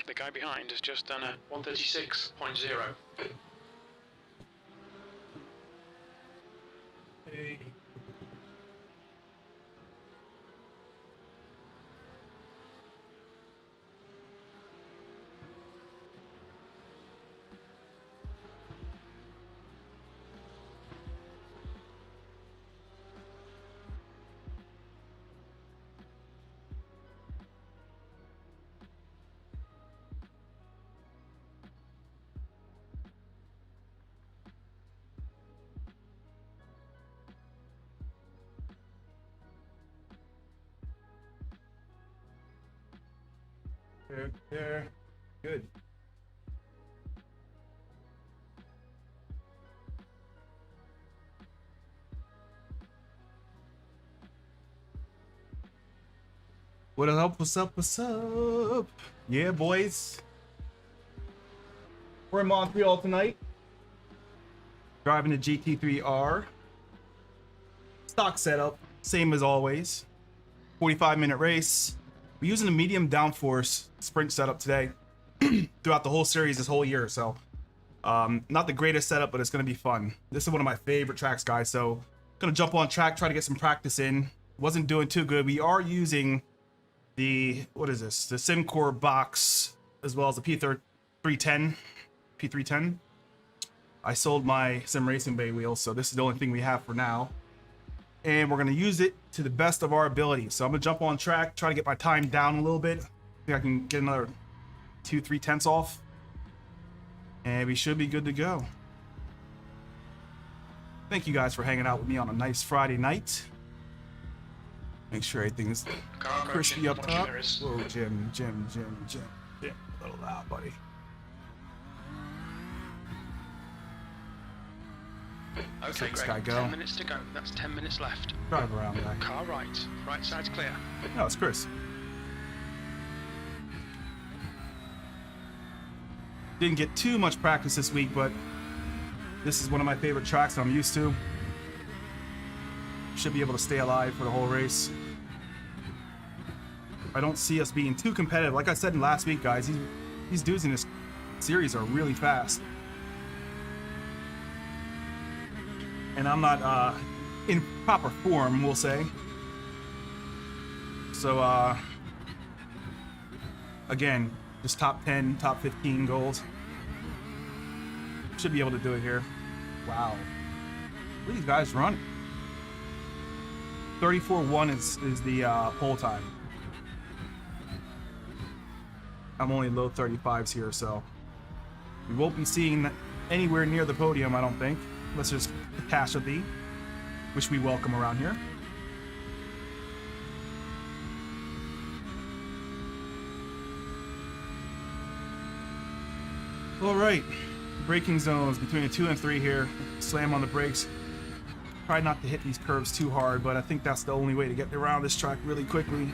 The guy behind has just done a 136.0. Hey. There. Good. What up? What's up? What's up? Yeah, boys. We're in Montreal tonight. Driving the GT3R. Stock setup, same as always. 45-minute race. We're using a medium downforce sprint setup today throughout the whole series this whole year. So not the greatest setup, but it's going to be fun. This is one of my favorite tracks, guys. So going to jump on track, try to get some practice in. Wasn't doing too good. We are using the, what is this? The SimCore box, as well as the P310. I sold my Sim Racing Bay wheels, so this is the only thing we have for now. And we're going to use it to the best of our ability. So I'm going to jump on track, try to get my time down a little bit. I think I can get another 2-3 tenths off. And we should be good to go. Thank you guys for hanging out with me on a nice Friday night. Make sure everything's crispy up top. Whoa, Jim. A little loud, buddy. Okay, Greg, 10 minutes to go. That's 10 minutes left. Drive around, guy. Car right. Right side's clear. No, it's Chris. Didn't get too much practice this week, but this is one of my favorite tracks that I'm used to. Should be able to stay alive for the whole race. I don't see us being too competitive. Like I said last week, guys, these dudes in this series are really fast. And I'm not in proper form, we'll say. So, again, just top 10, top 15 goals. Should be able to do it here. Wow. What are these guys running? 34.1 is the pole time. I'm only low 35s here, so we won't be seeing anywhere near the podium, I don't think. Unless there's catastrophe, which we welcome around here. All right, braking zones between the 2 and 3 here. Slam on the brakes. Try not to hit these curves too hard, but I think that's the only way to get around this track really quickly.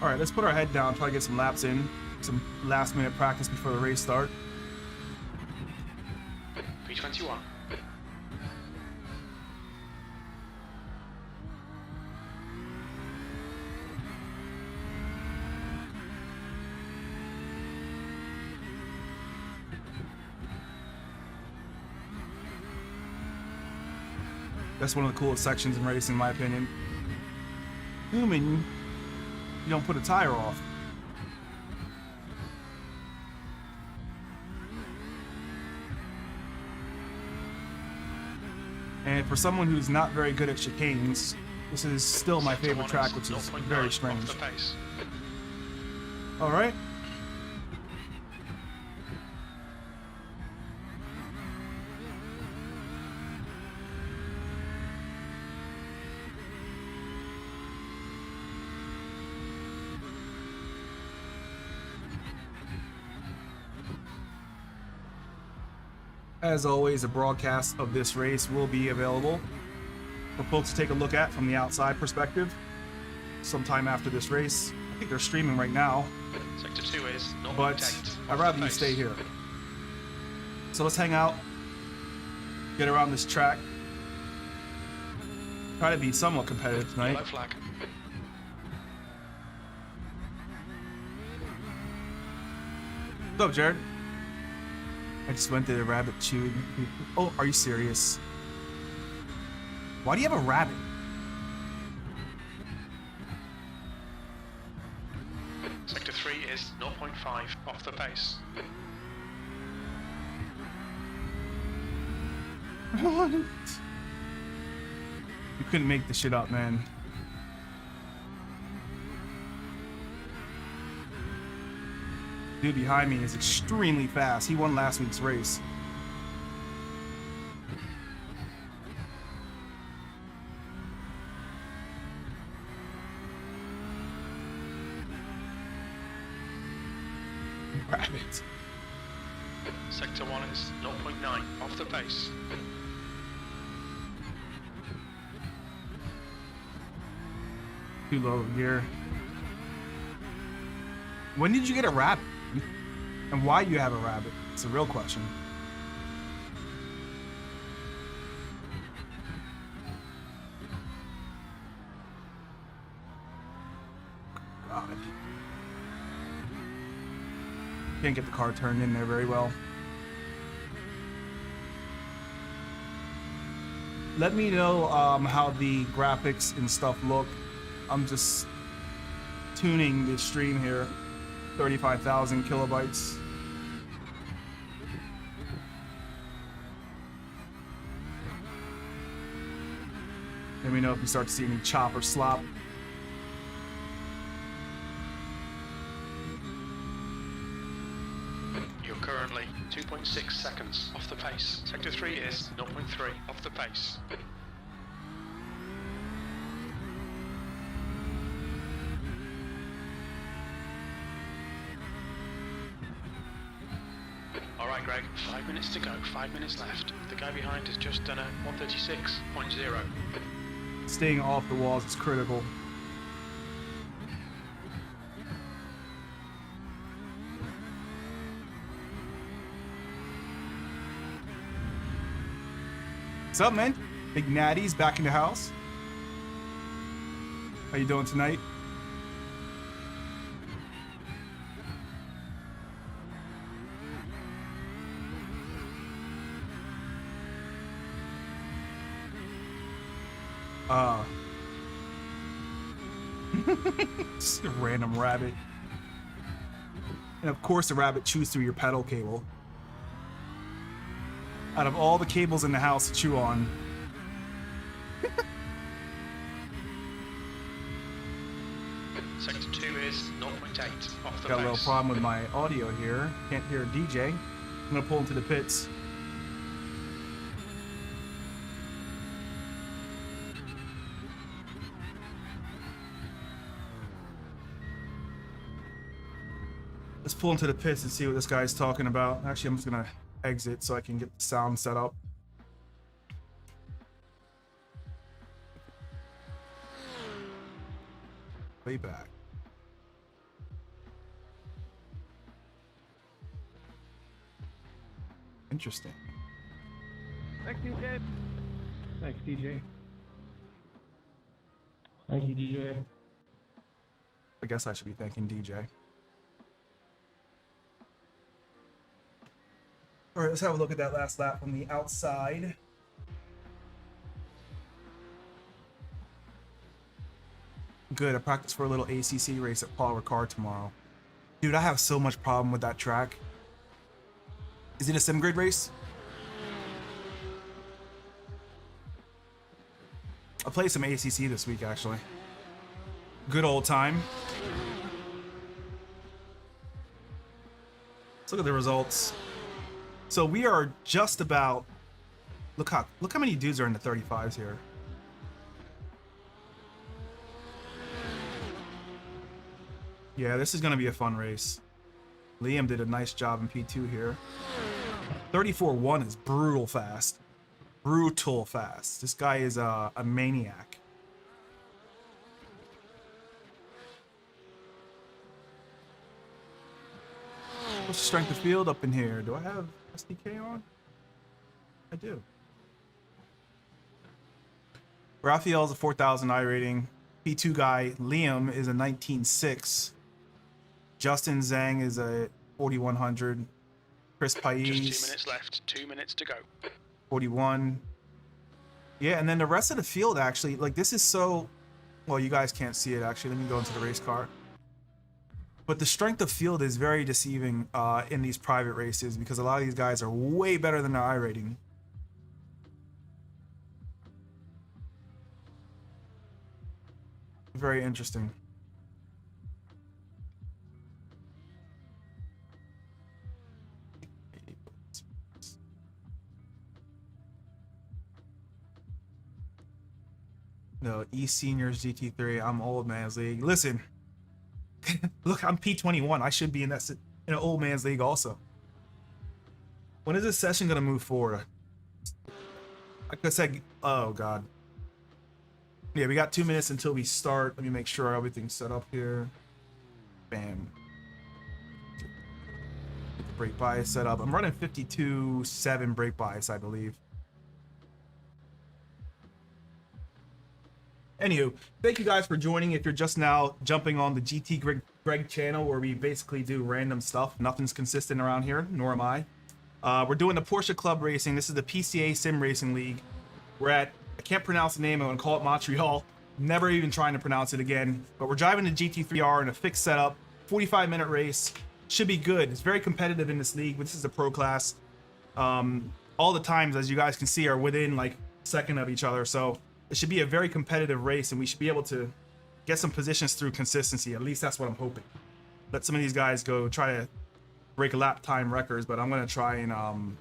All right, let's put our head down, try to get some laps in. Some last minute practice before the race start. P21. That's one of the coolest sections in racing, in my opinion. Assuming you don't put a tire off. And for someone who's not very good at chicanes, this is still my favorite track, which is very strange. All right. As always, a broadcast of this race will be available for folks to take a look at from the outside perspective sometime after this race. I think they're streaming right now. Sector 2 is not but I'd rather you stay here. So let's hang out, get around this track, try to be somewhat competitive tonight. Yellow flag. What's up, Jared? I just went to the rabbit chewed. Oh, are you serious? Why do you have a rabbit? Sector 3 is 0.5 off the pace. What? You couldn't make this shit up, man. Dude behind me is extremely fast. He won last week's race. Rabbit. Sector 1 is 0.9 off the pace. Too low gear. When did you get a rabbit? And why do you have a rabbit? It's a real question. God. Can't get the car turned in there very well. Let me know how the graphics and stuff look. I'm just tuning the stream here. 35,000 kilobytes. Let me know if you start to see any chop or slop. You're currently 2.6 seconds off the pace. Sector 3 is 0.3 off the pace. Alright Greg, 5 minutes to go, 5 minutes left. The guy behind has just done a 136.0. Staying off the walls is critical. What's up, man? Big Natty's back in the house. How you doing tonight? Just a random rabbit. And of course the rabbit chews through your pedal cable. Out of all the cables in the house to chew on. Sector 2 is 0.8 off the Got a pace. little problem with my audio here. Can't hear a DJ. I'm gonna pull into the pits. Let's pull into the pits and see what this guy's talking about. Actually, I'm just gonna exit so I can get the sound set up. Playback. Interesting. Thanks, DJ. Thanks, DJ. Thank you, DJ. I guess I should be thanking DJ. All right, let's have a look at that last lap from the outside. Good, I practiced for a little ACC race at Paul Ricard tomorrow. Dude, I have so much problem with that track. Is it a sim grid race? I'll play some ACC this week, actually. Good old time. Let's look at the results. So we are just about, look how many dudes are in the 35s here. Yeah, this is gonna be a fun race. Liam did a nice job in P2 here. 34.1 is brutal fast. Brutal fast. This guy is a maniac. What's the strength of field up in here? Do I have SDK on? I do. Raphael's a 4,000 I rating. P2 guy Liam is a 19.6. Justin Zhang is a 4,100. Chris Just Pais. 2 minutes left. 2 minutes to go. 41. Yeah, and then the rest of the field actually, like this is so, well, you guys can't see it actually. Let me go into the race car. But the strength of field is very deceiving in these private races because a lot of these guys are way better than their I rating. Very interesting. No, E Seniors GT3. I'm old man's league. Listen, look, I'm P21. I should be in that in an old man's league also. When is this session gonna move forward? Like I said, oh god. Yeah, we got 2 minutes until we start. Let me make sure everything's set up here. Bam. Get the brake bias set up. I'm running 52.7 brake bias, I believe. Anywho, thank you guys for joining. If you're just now jumping on the GT Greg channel where we basically do random stuff. Nothing's consistent around here, nor am I. We're doing the Porsche Club Racing. This is the PCA Sim Racing League. We're at, I can't pronounce the name, I'm gonna call it Montreal. Never even trying to pronounce it again. But we're driving the GT3R in a fixed setup, 45-minute race. Should be good. It's very competitive in this league, but this is a pro class. All the times, as you guys can see, are within like a second of each other. So it should be a very competitive race, and we should be able to get some positions through consistency. At least that's what I'm hoping. Let some of these guys go try to break lap time records, but I'm gonna try and I'm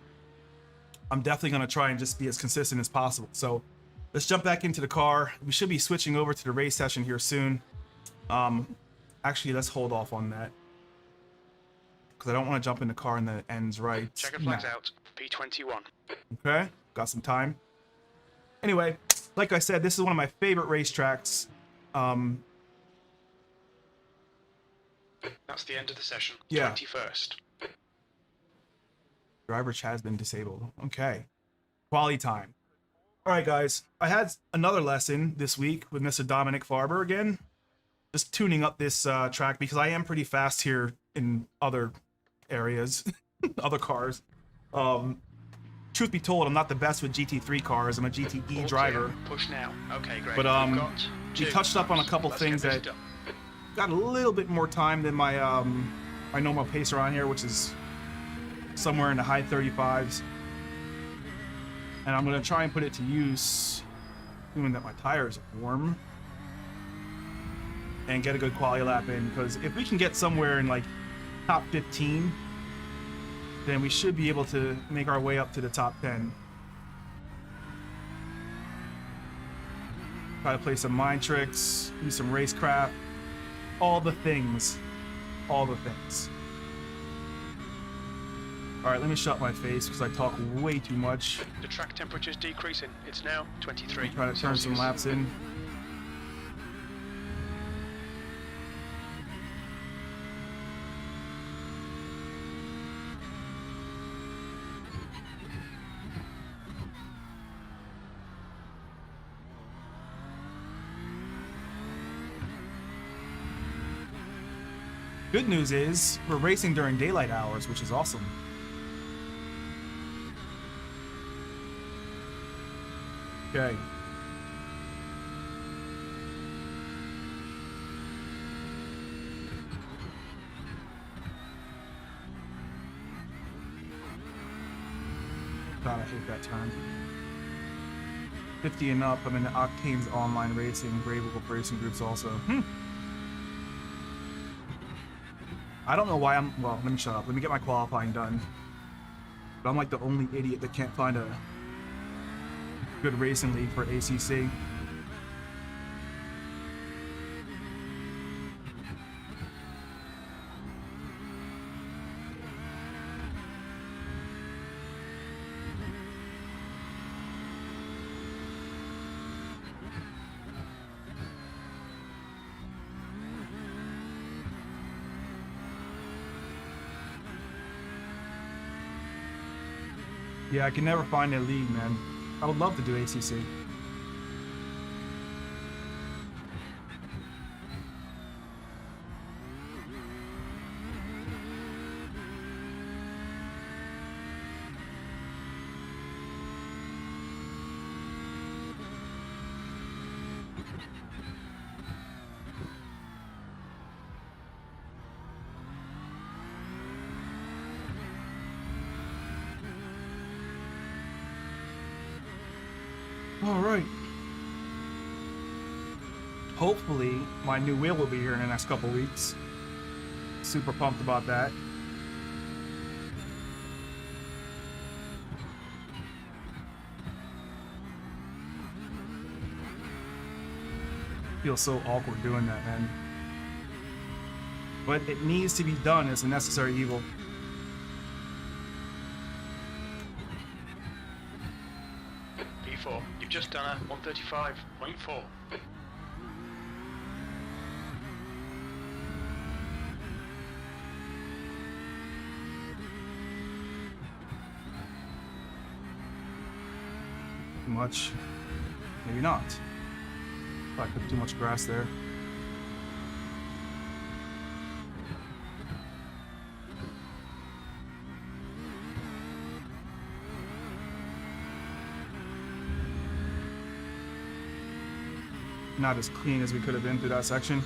definitely gonna try and just be as consistent as possible. So let's jump back into the car. We should be switching over to the race session here soon. Actually, let's hold off on that because I don't want to jump in the car and the ends right. Checker flags out. P21. Okay, got some time. Anyway, like I said, this is one of my favorite racetracks. That's the end of the session. Yeah. 21st. Driver chat has been disabled. Okay. Quality time. All right, guys. I had another lesson this week with Mr. Dominic Farber again. Just tuning up this track because I am pretty fast here in other areas, other cars. Truth be told, I'm not the best with GT3 cars. I'm a GTE All driver. clear. Push now. Okay, great. But We've got we 2 touched up on a laps. couple Let's things get this that done. got a little bit more time than my my normal pace around here, which is somewhere in the high 35s. And I'm gonna try and put it to use, doing that my tires are warm, and get a good quality lap in. Because if we can get somewhere in like top 15, then we should be able to make our way up to the top 10. Try to play some mind tricks, do some racecraft, all the things. All the things. All right, let me shut my face because I talk way too much. The track temperature is decreasing. It's now 23. Try to turn some laps in. Good news is we're racing during daylight hours, which is awesome. Okay. God, I hate that term. 50 and up, I'm in the Octane's online racing, Bravable racing groups also. I don't know why I'm, well, let me shut up. Let me get my qualifying done. But I'm like the only idiot that can't find a good racing league for ACC. Yeah, I can never find a league, man. I would love to do ACC. All right. Hopefully, my new wheel will be here in the next couple weeks. Super pumped about that. Feels so awkward doing that, man. But it needs to be done. It's a necessary evil. P4, you've just done a 135.4. Too much. Maybe not. I put too much grass there. Not as clean as we could have been through that section.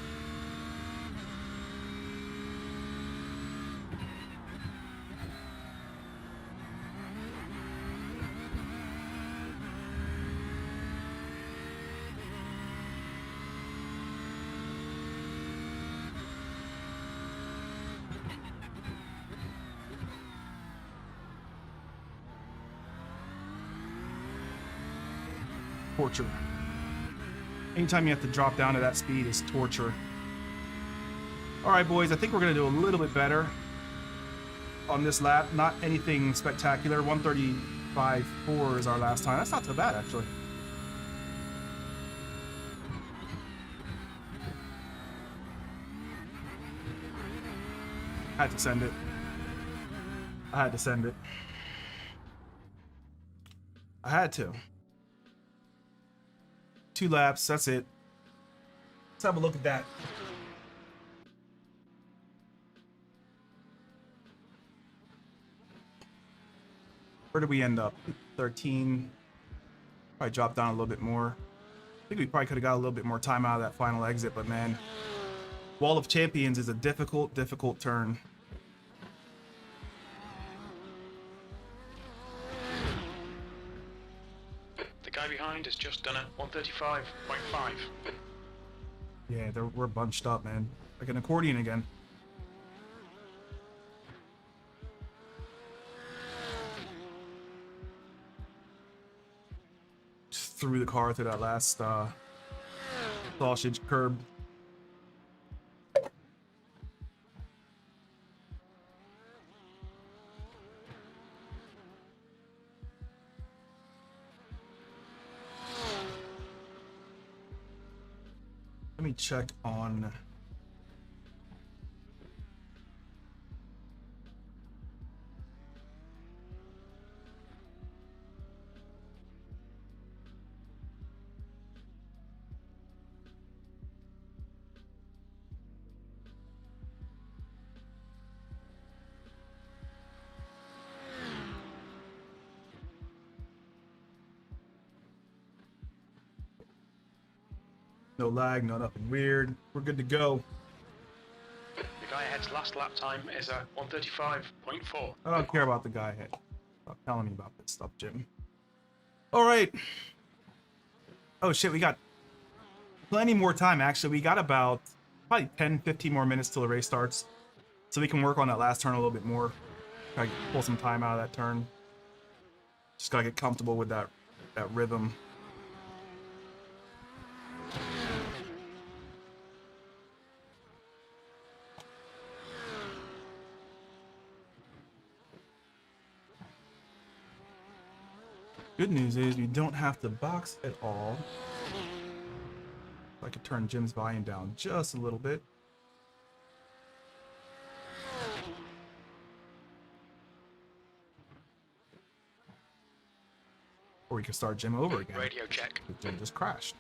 Torture. Anytime you have to drop down to that speed is torture. All right, boys, I think we're gonna do a little bit better on this lap. Not anything spectacular. 135.4 is our last time. That's not so bad, actually. I had to send it. I had to send it. I had to. 2 laps, that's it. Let's have a look at that. Where did we end up? 13. Probably dropped down a little bit more. I think we probably could have got a little bit more time out of that final exit, but man, Wall of Champions is a difficult, difficult turn. The guy behind has just done a 135.5. Yeah, we're bunched up, man. Like an accordion again. Just threw the car through that last sausage curb. Let me check on no lag, no nothing weird. We're good to go. The guy ahead's last lap time is a 135.4. I don't care about the guy ahead. Stop telling me about this stuff, Jim. All right. Oh shit, we got plenty more time, actually. We got about probably 10, 15 more minutes till the race starts. So we can work on that last turn a little bit more. Gotta pull some time out of that turn. Just gotta get comfortable with that rhythm. Good news is we don't have to box at all. I could turn Jim's volume down just a little bit. Or we could start Jim over again. Radio check. Jim just crashed.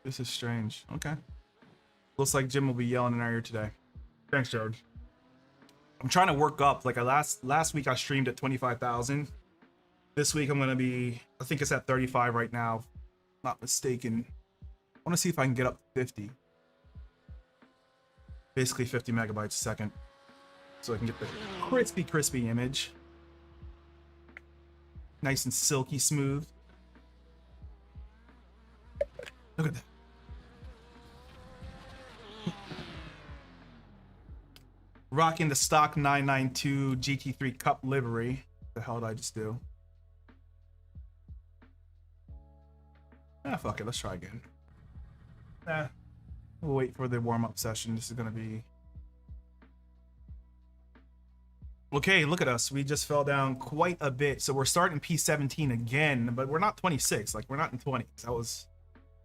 This is strange. Okay. Looks like Jim will be yelling in our ear today. Thanks, George. I'm trying to work up. Like last week I streamed at 25,000. This week I'm gonna be, I think it's at 35 right now. Not mistaken. I want to see if I can get up to 50. Basically 50 megabytes a second. so I can get the crispy image. Nice and silky smooth. Look at that. Rocking the stock 992 GT3 Cup livery. What the hell did I just do? Ah, fuck it. Let's try again. Nah. We'll wait for the warm-up session. This is going to be... Okay, look at us. We just fell down quite a bit. So we're starting P17 again, but we're not 26. Like, we're not in 20s. That was...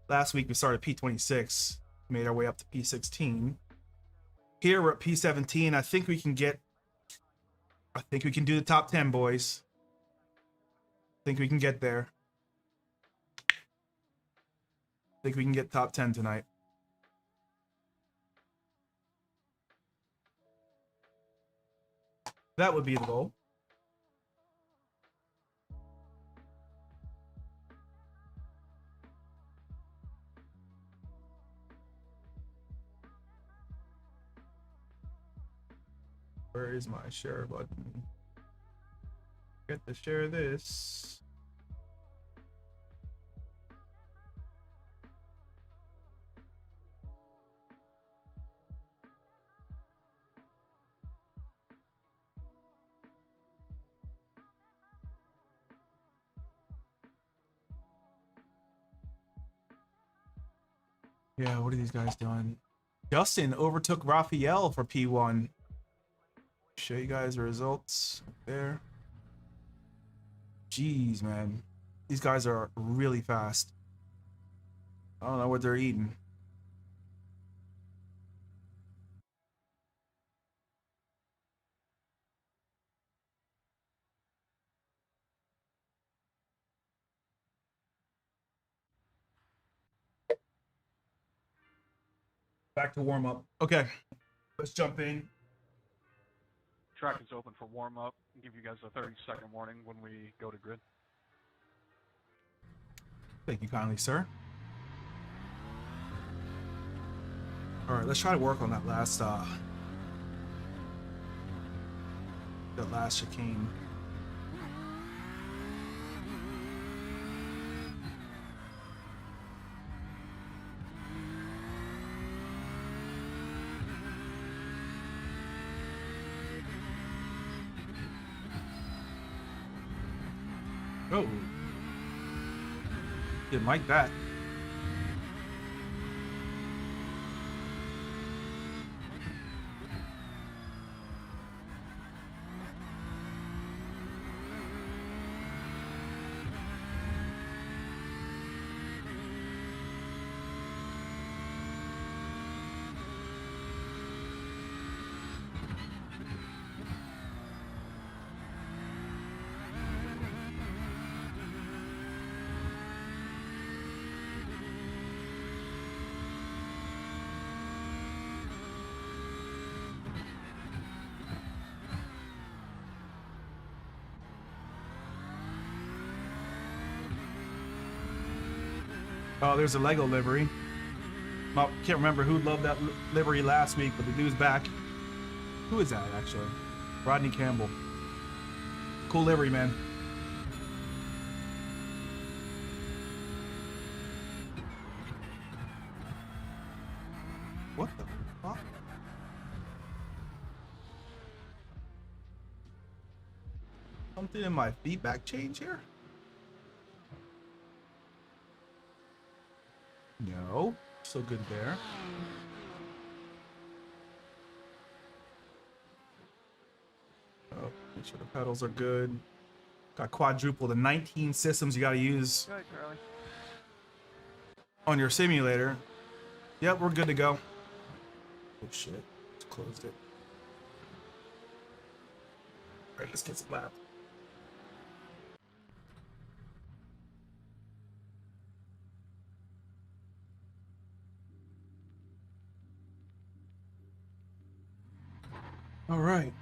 Last week we started P26. Made our way up to P16. Here we're at P17. I think we can get... I think we can do the top 10, boys. I think we can get there. I think we can get top 10 tonight. That would be the goal. Where is my share button? Get to share this. Yeah, what are these guys doing? Justin overtook Raphael for P1. Show you guys the results there. Jeez, man. These guys are really fast. I don't know what they're eating. Back to warm up. Okay, let's jump in. Track is open for warm-up. Give you guys a 30-second warning when we go to grid. Thank you kindly, sir. All right, let's try to work on that last chicane. Oh, didn't like that. Oh, there's a Lego livery. Well, can't remember who loved that livery last week, but the dude's back. Who is that, actually? Rodney Campbell. Cool livery, man. What the fuck? Something in my feedback change here? No, still good there. Oh, make sure the pedals are good. Got quadruple the 19 systems you got to use on your simulator. Yep, we're good to go. Oh shit, just closed it. All right, let's get some lap. All right.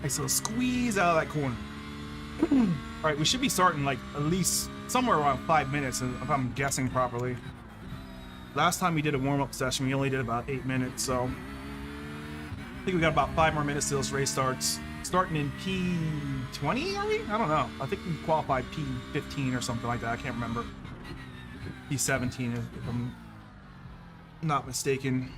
Nice little squeeze out of that corner. All right, we should be starting like at least somewhere around 5 minutes, if I'm guessing properly. Last time we did a warm-up session, we only did about 8 minutes, so I think we got about 5 more minutes till this race starts. Starting in P20, are we? I don't know. I think we qualified P15 or something like that. I can't remember. P17, if I'm not mistaken.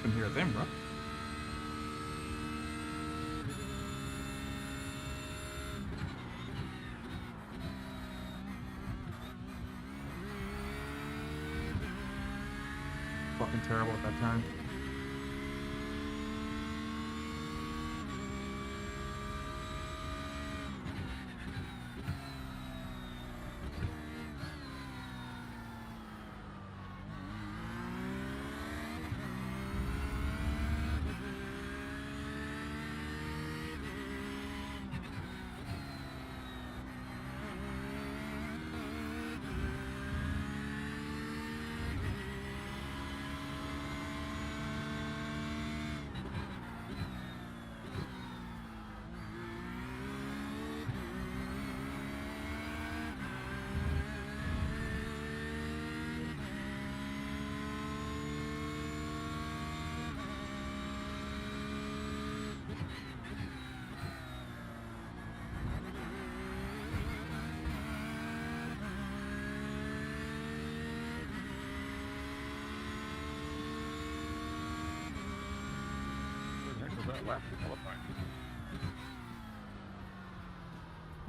Can hear them, bro. Fucking terrible at that time.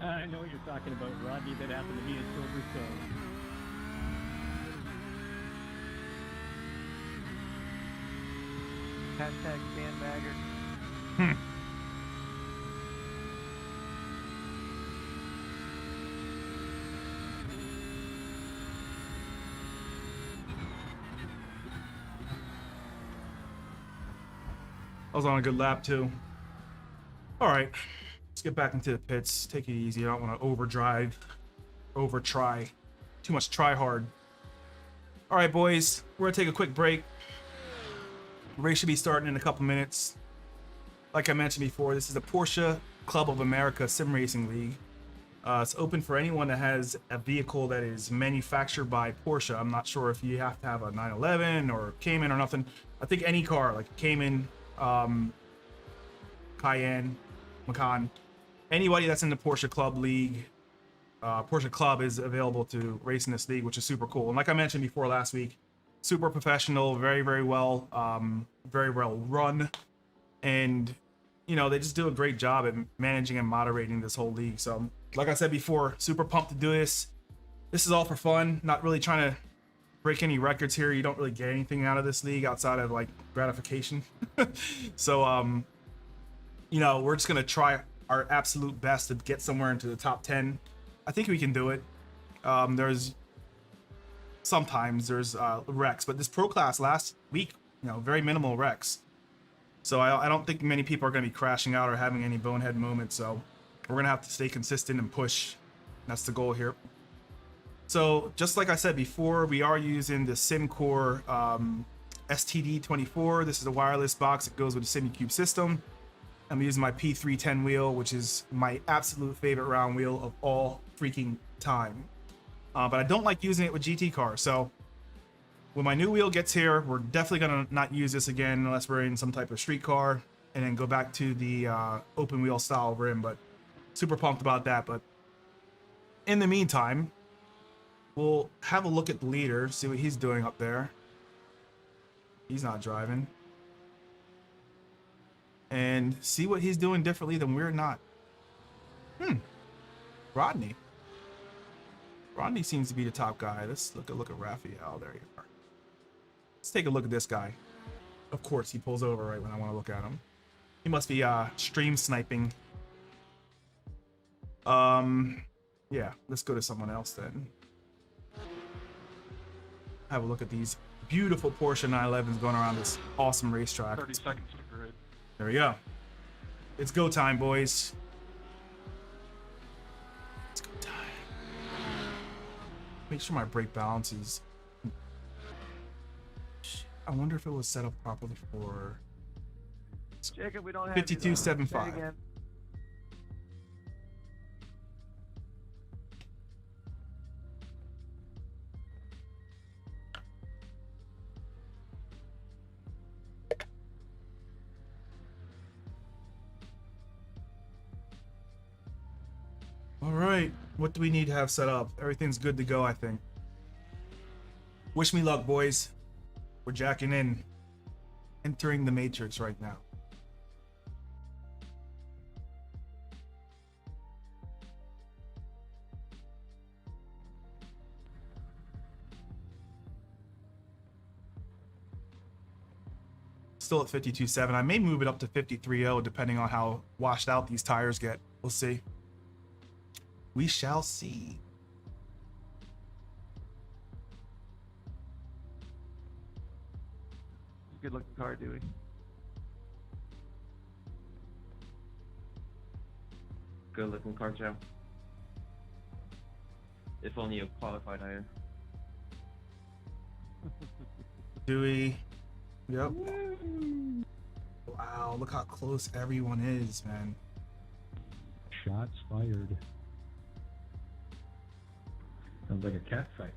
I know what you're talking about, Rodney. That happened to me in Silverstone. Hashtag sandbagger. I was on a good lap too. All right, let's get back into the pits. Take it easy. I don't want to overdrive, over-try. Too much try hard. All right, boys, we're gonna take a quick break. The race should be starting in a couple minutes. Like I mentioned before, this is the Porsche Club of America Sim Racing League. It's open for anyone that has a vehicle that is manufactured by Porsche. I'm not sure if you have to have a 911 or Cayman or nothing. I think any car, like Cayman, Cayenne, Macan, anybody that's in the Porsche Club League, Porsche Club is available to race in this league, which is super cool. And like I mentioned before last week, super professional, very, very well run. And, you know, they just do a great job at managing and moderating this whole league. So, like I said before, super pumped to do this. This is all for fun, not really trying to break any records here. You don't really get anything out of this league outside of, like, gratification. So, you know, we're just going to try our absolute best to get somewhere into the top 10. I think we can do it. Sometimes there's wrecks, but this pro class last week, you know, very minimal wrecks. So I don't think many people are going to be crashing out or having any bonehead moments. So we're going to have to stay consistent and push. That's the goal here. So just like I said before, we are using the SimCore STD24. This is a wireless box that goes with the SimiCube system. I'm using my P310 wheel, which is my absolute favorite round wheel of all freaking time. But I don't like using it with GT cars. So when my new wheel gets here, we're definitely going to not use this again unless we're in some type of street car, and then go back to the open wheel style rim. But super pumped about that. But in the meantime, we'll have a look at the leader, see what he's doing up there. He's not driving. And see what he's doing differently than we're not. Rodney. Rodney seems to be the top guy. Let's look at Raphael. There you are. Let's take a look at this guy. Of course, he pulls over right when I want to look at him. He must be stream sniping. Yeah, let's go to someone else then. Have a look at these beautiful Porsche 911s going around this awesome racetrack. 30 seconds to grid. There we go. It's go time, boys. Make sure my brake balance is. I wonder if it was set up properly for Jacob, we don't have 52.75. again. All right, what do we need to have set up? Everything's good to go, I think. Wish me luck, boys. We're jacking in, entering the matrix right now. Still at 52.7. I may move it up to 53.0 depending on how washed out these tires get. We'll see. We shall see. Good looking car, Dewey. Good looking car, Joe. If only you qualified higher. Dewey. Yep. Wow, look how close everyone is, man. Shots fired. Sounds like a cat fight.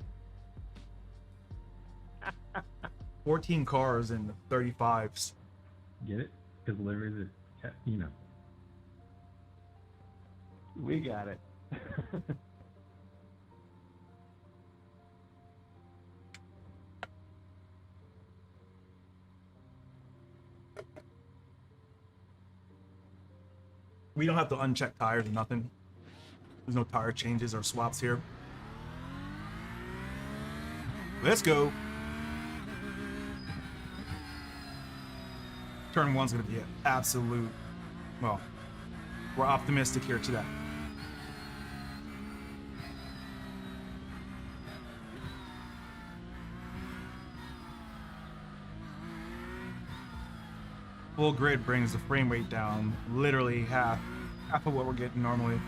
14 cars in the 35s. Get it? Because Larry's a cat, you know. We got it. We don't have to uncheck tires or nothing. There's no tire changes or swaps here. Let's go. Turn one's gonna be an absolute, well, we're optimistic here today. Full grid brings the frame rate down literally half of what we're getting normally.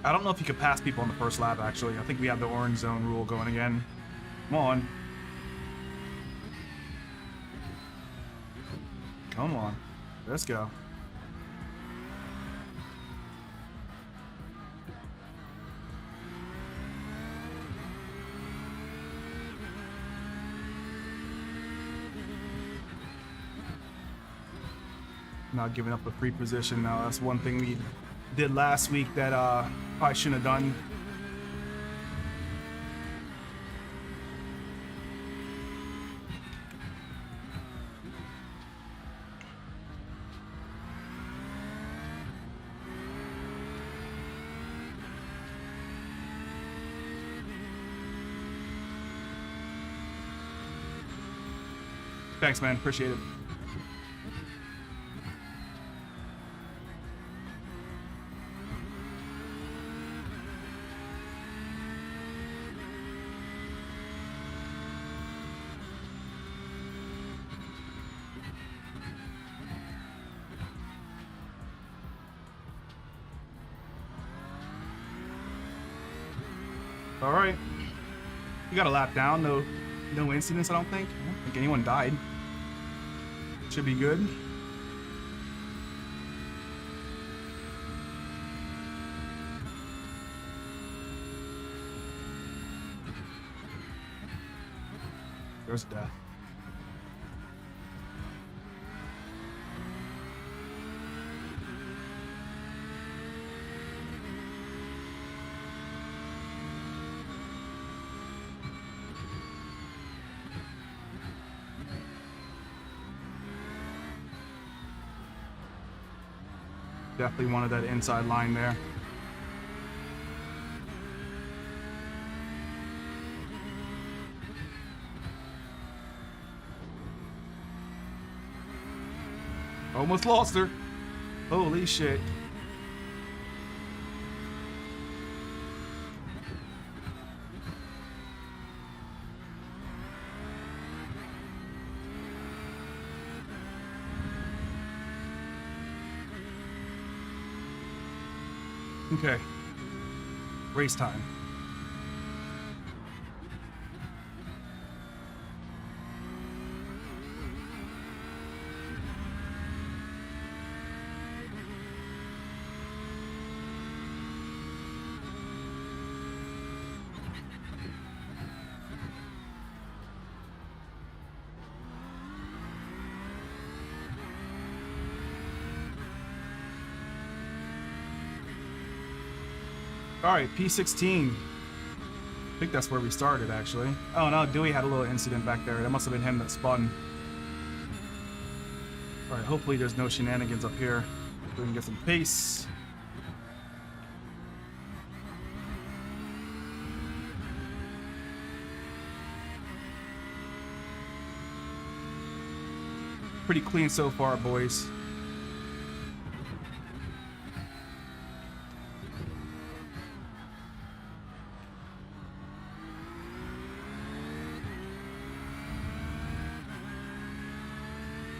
I don't know if you could pass people on the first lap, actually. I think we have the orange zone rule going again. Come on. Come on. Let's go. Not giving up a free position now. That's one thing we did last week that probably shouldn't have done. Thanks, man. Appreciate it. All right, we got a lap down. No incidents. I don't think anyone died. Should be good. There's death. Definitely wanted that inside line there. Almost lost her. Holy shit. Okay. Race time. All right, P16. I think that's where we started, actually. Oh no, Dewey had a little incident back there. That must have been him that spun. All right, hopefully there's no shenanigans up here. So we can get some pace. Pretty clean so far, boys.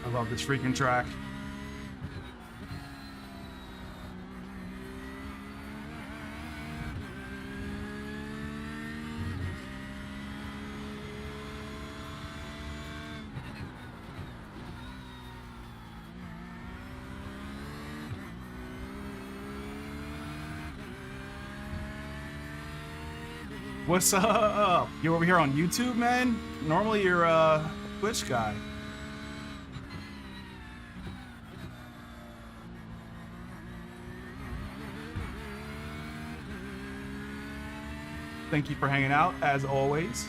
I love this freaking track. What's up? You're over here on YouTube, man? Normally you're a Twitch guy. Thank you for hanging out, as always.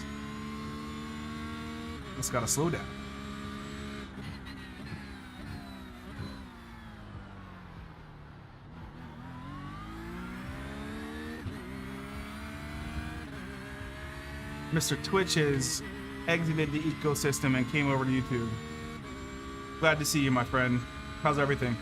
Just gotta slow down. Mr. Twitch has exited the ecosystem and came over to YouTube. Glad to see you, my friend. How's everything?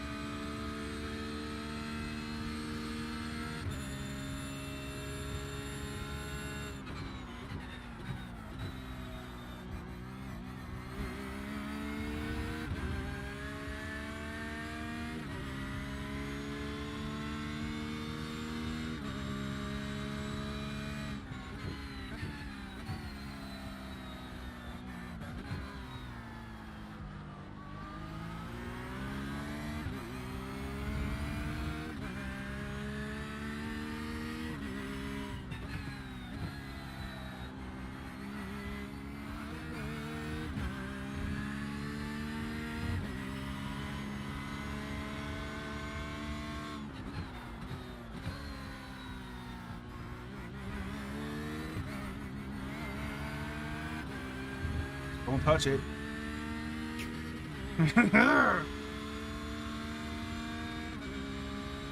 Don't touch it.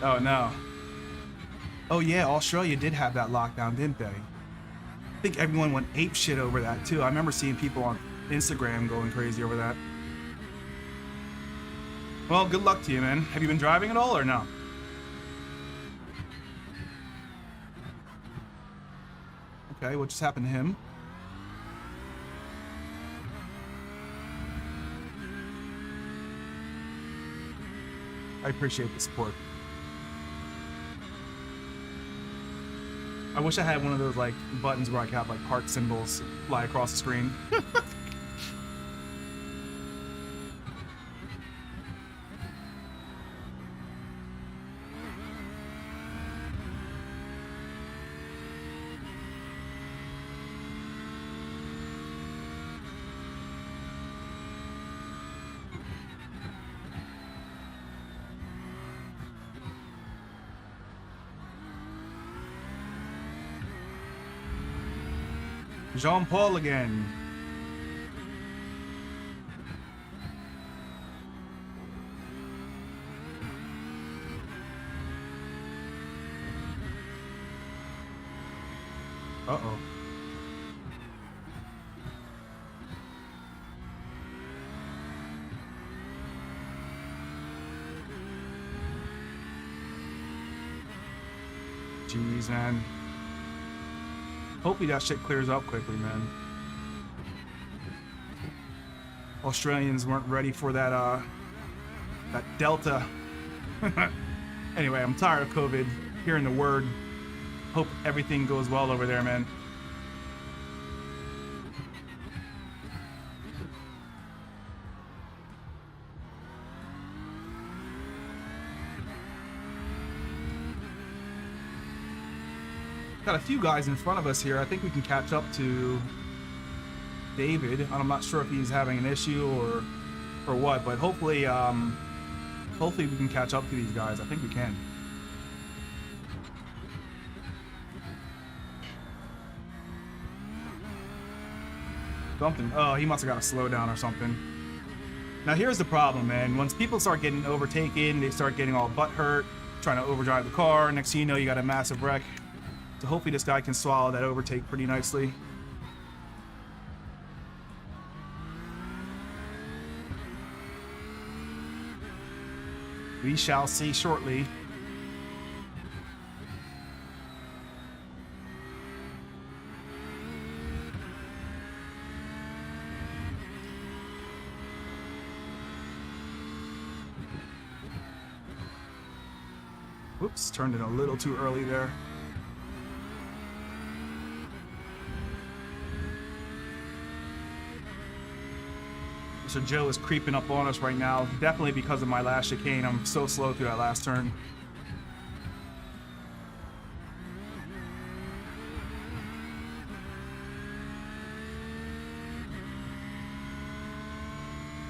Oh no. Oh yeah, Australia did have that lockdown, didn't they? I think everyone went ape shit over that too. I remember seeing people on Instagram going crazy over that. Well, good luck to you, man. Have you been driving at all or no? Okay, what just happened to him? I appreciate the support. I wish I had one of those like buttons where I could have like heart symbols fly across the screen. Jean-Paul again. Uh-oh. Jeez, man. Hopefully that shit clears up quickly, man. Australians weren't ready for that that Delta. Anyway, I'm tired of COVID. hearing the word. Hope everything goes well over there, man. Got a few guys in front of us here. I think we can catch up to David. I'm not sure if he's having an issue or what, but hopefully hopefully we can catch up to these guys. I think we can. Something. Oh, he must have got a slowdown or something. Now here's the problem, man. Once people start getting overtaken, they start getting all butt hurt, trying to overdrive the car. Next thing you know, you got a massive wreck. So hopefully this guy can swallow that overtake pretty nicely. We shall see shortly. Whoops, turned in a little too early there. Mr. Joe is creeping up on us right now, definitely because of my last chicane. I'm so slow through that last turn.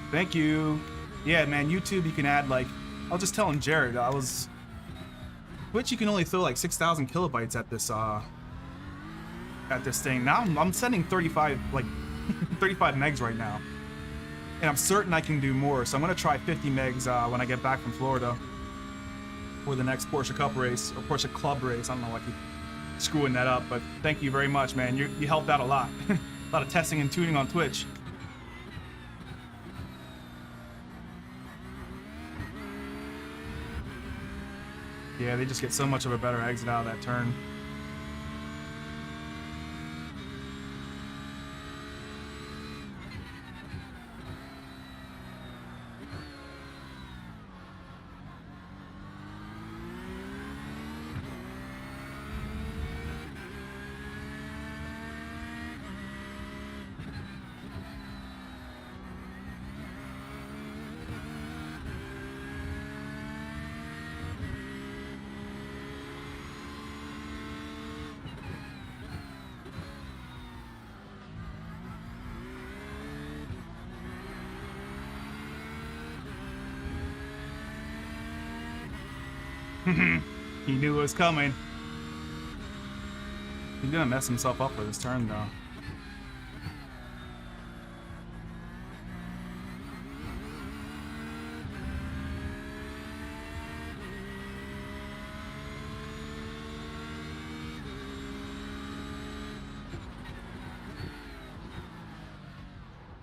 Thank you. Yeah, man, YouTube, you can add like, I was just telling Jared, Twitch, you can only throw like 6,000 kilobytes at this thing. Now I'm sending 35, like 35 megs right now. And I'm certain I can do more, so I'm going to try 50 megs when I get back from Florida for the next Porsche Cup race, or Porsche Club race. I don't know why I keep screwing that up, but thank you very much, man. You helped out a lot. A lot of testing and tuning on Twitch. Yeah, they just get so much of a better exit out of that turn. He knew it was coming. He's gonna mess himself up for this turn, though.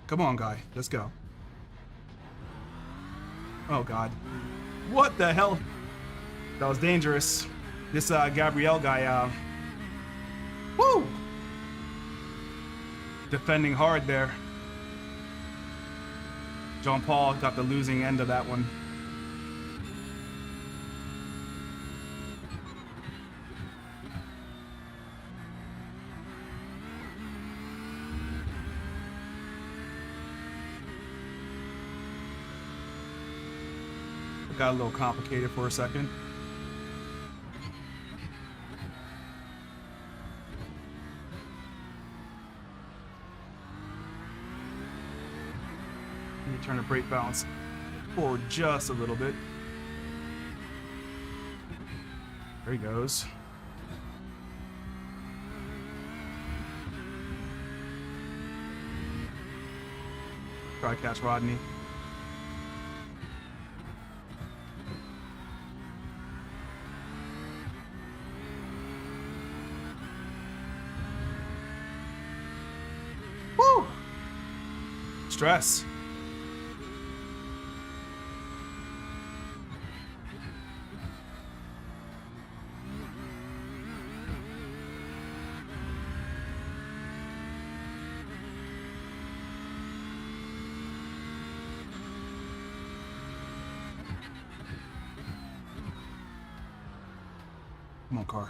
Come on, guy. Let's go. Oh, God. What the hell? That was dangerous. This Gabriel guy, woo! Defending hard there. John Paul got the losing end of that one. It got a little complicated for a second. Turn the brake balance forward just a little bit. There he goes. Try to catch Rodney. Woo! Stress. Come on, car.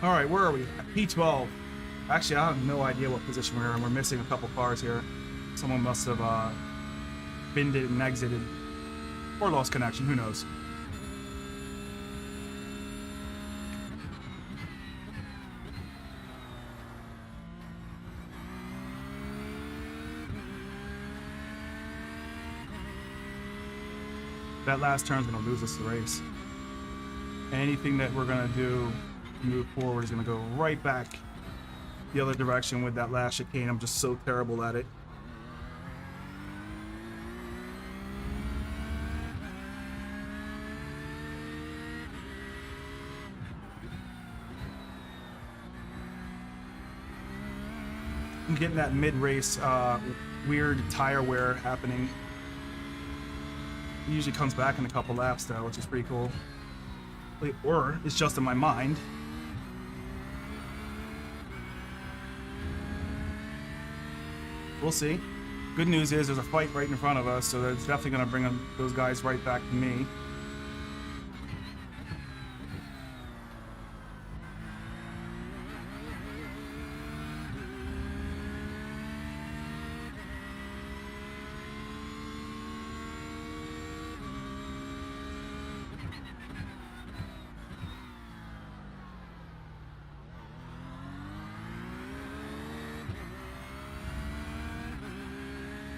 All right, where are we? P12. Actually, I have no idea what position we're in. We're missing a couple cars here. Someone must have binned it and exited. Or lost connection, who knows. That last turn is going to lose us the race. Anything that we're going to do to move forward is going to go right back the other direction with that last chicane. I'm just so terrible at it. I'm getting that mid-race weird tire wear happening. It usually comes back in a couple laps though, which is pretty cool. Or it's just in my mind. We'll see. Good news is there's a fight right in front of us, so it's definitely going to bring those guys right back to me.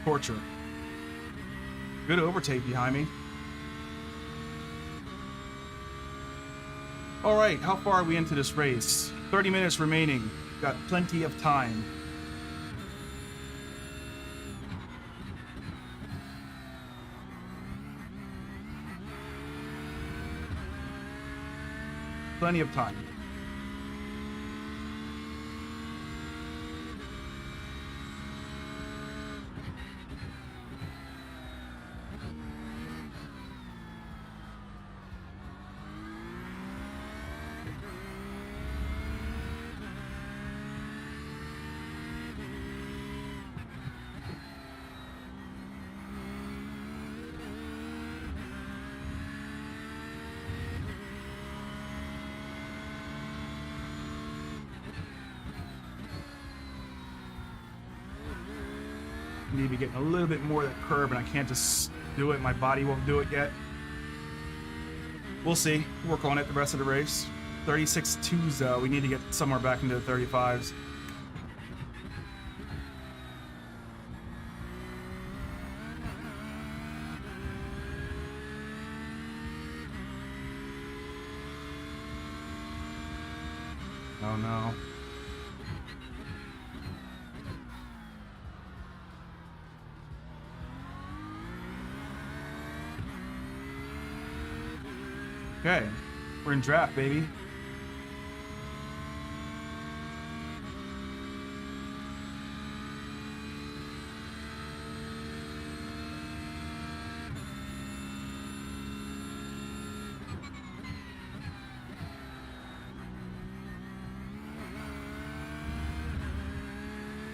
Torture. Good overtake behind me. All right, how far are we into this race? 30 minutes remaining. Got plenty of time. Plenty of time. Need to be getting a little bit more of that curb, and I can't just do it. My body won't do it yet. We'll see. Work on it the rest of the race. 36.2s though. We need to get somewhere back into the 35s. Oh no. Okay, we're in draft, baby.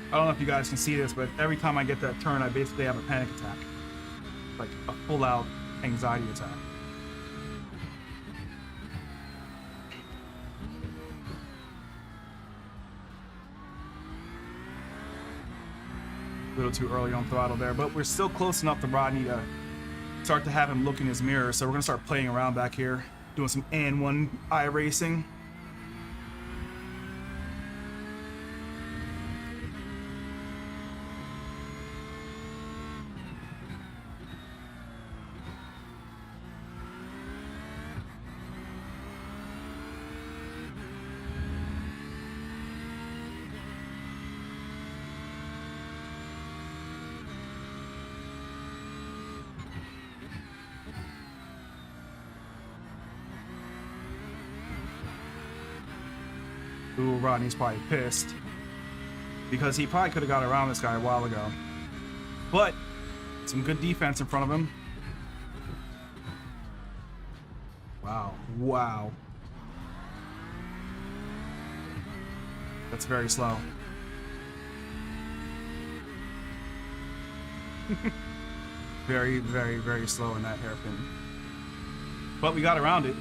I don't know if you guys can see this, but every time I get that turn, I basically have a panic attack. Like a full-out anxiety attack. A little too early on throttle there, but we're still close enough to Rodney to start to have him look in his mirror. So we're gonna start playing around back here, doing some N1 iRacing. Ooh, Rodney's probably pissed because he probably could have got around this guy a while ago. But some good defense in front of him. Wow. Wow. That's very slow. very, very, very slow in that hairpin. But we got around it.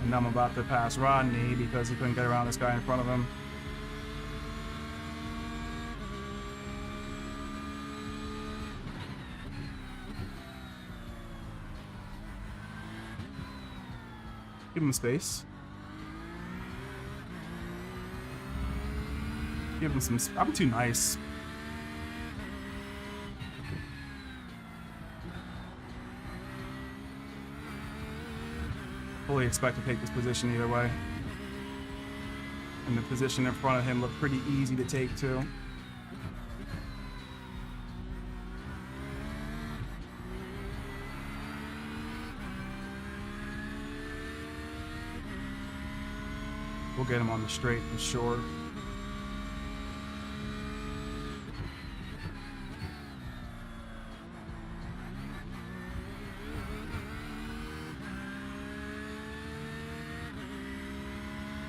And now I'm about to pass Rodney because he couldn't get around this guy in front of him. Give him space. Give him some. I'm too nice. Fully expect to take this position either way. And the position in front of him looked pretty easy to take too. We'll get him on the straight for sure.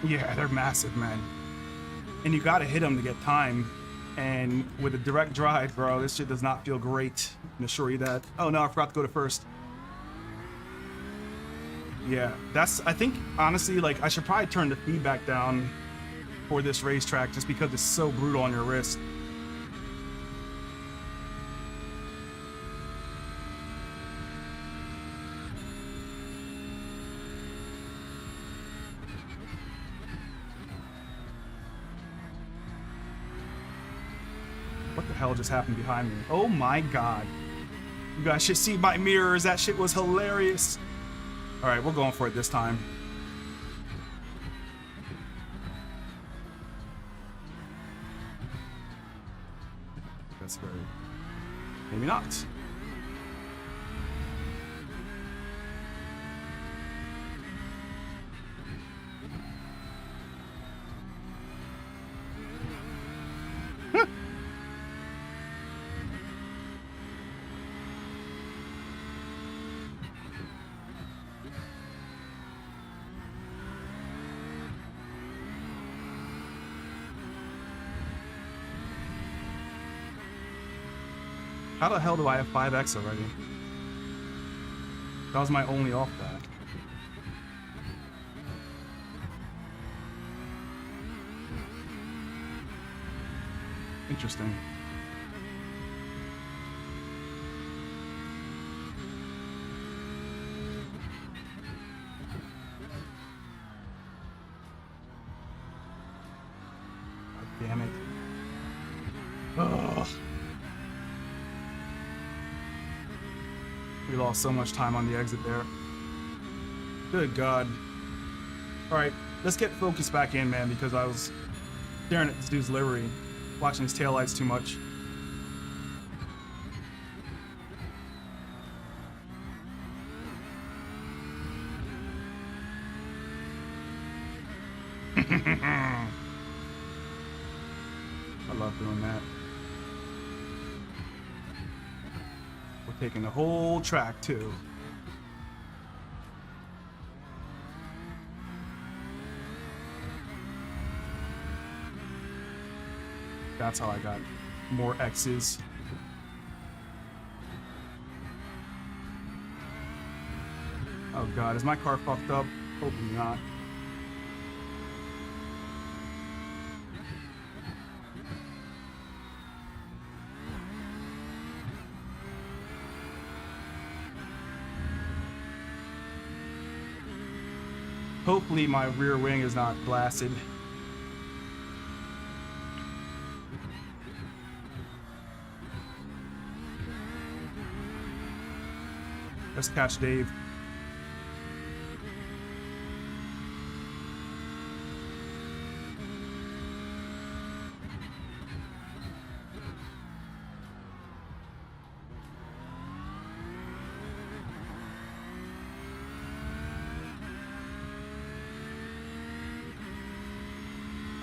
Yeah, they're massive, man. And you gotta hit them to get time. And with a direct drive, bro, this shit does not feel great. I can assure you that. Oh no, I forgot to go to first. Yeah, I think, honestly, like, I should probably turn the feedback down for this racetrack just because it's so brutal on your wrist. What the hell just happened behind me? Oh my god. You guys should see my mirrors. That shit was hilarious. All right, we're going for it this time. That's very... Maybe not. How the hell do I have 5x already? That was my only off back. Interesting. God damn it. Ugh. We lost so much time on the exit there. Good God. Alright, let's get focused back in, man, because I was staring at this dude's livery, watching his taillights too much. I love doing that. We're taking the whole track too. That's how I got more X's. Oh God, is my car fucked up? Hopefully not. Hopefully my rear wing is not blasted. Let's catch Dave.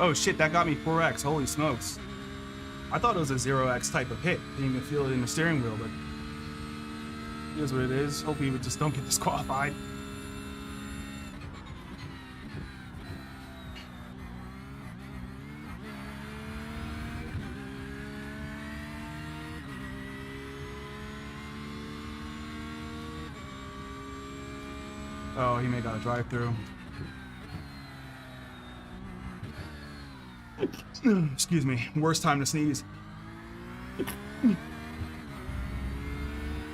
Oh shit, that got me 4x. Holy smokes. I thought it was a 0x type of hit. Didn't even feel it in the steering wheel, but it is what it is. Hopefully we just don't get disqualified. Oh, he may got a drive-through. Excuse me. Worst time to sneeze.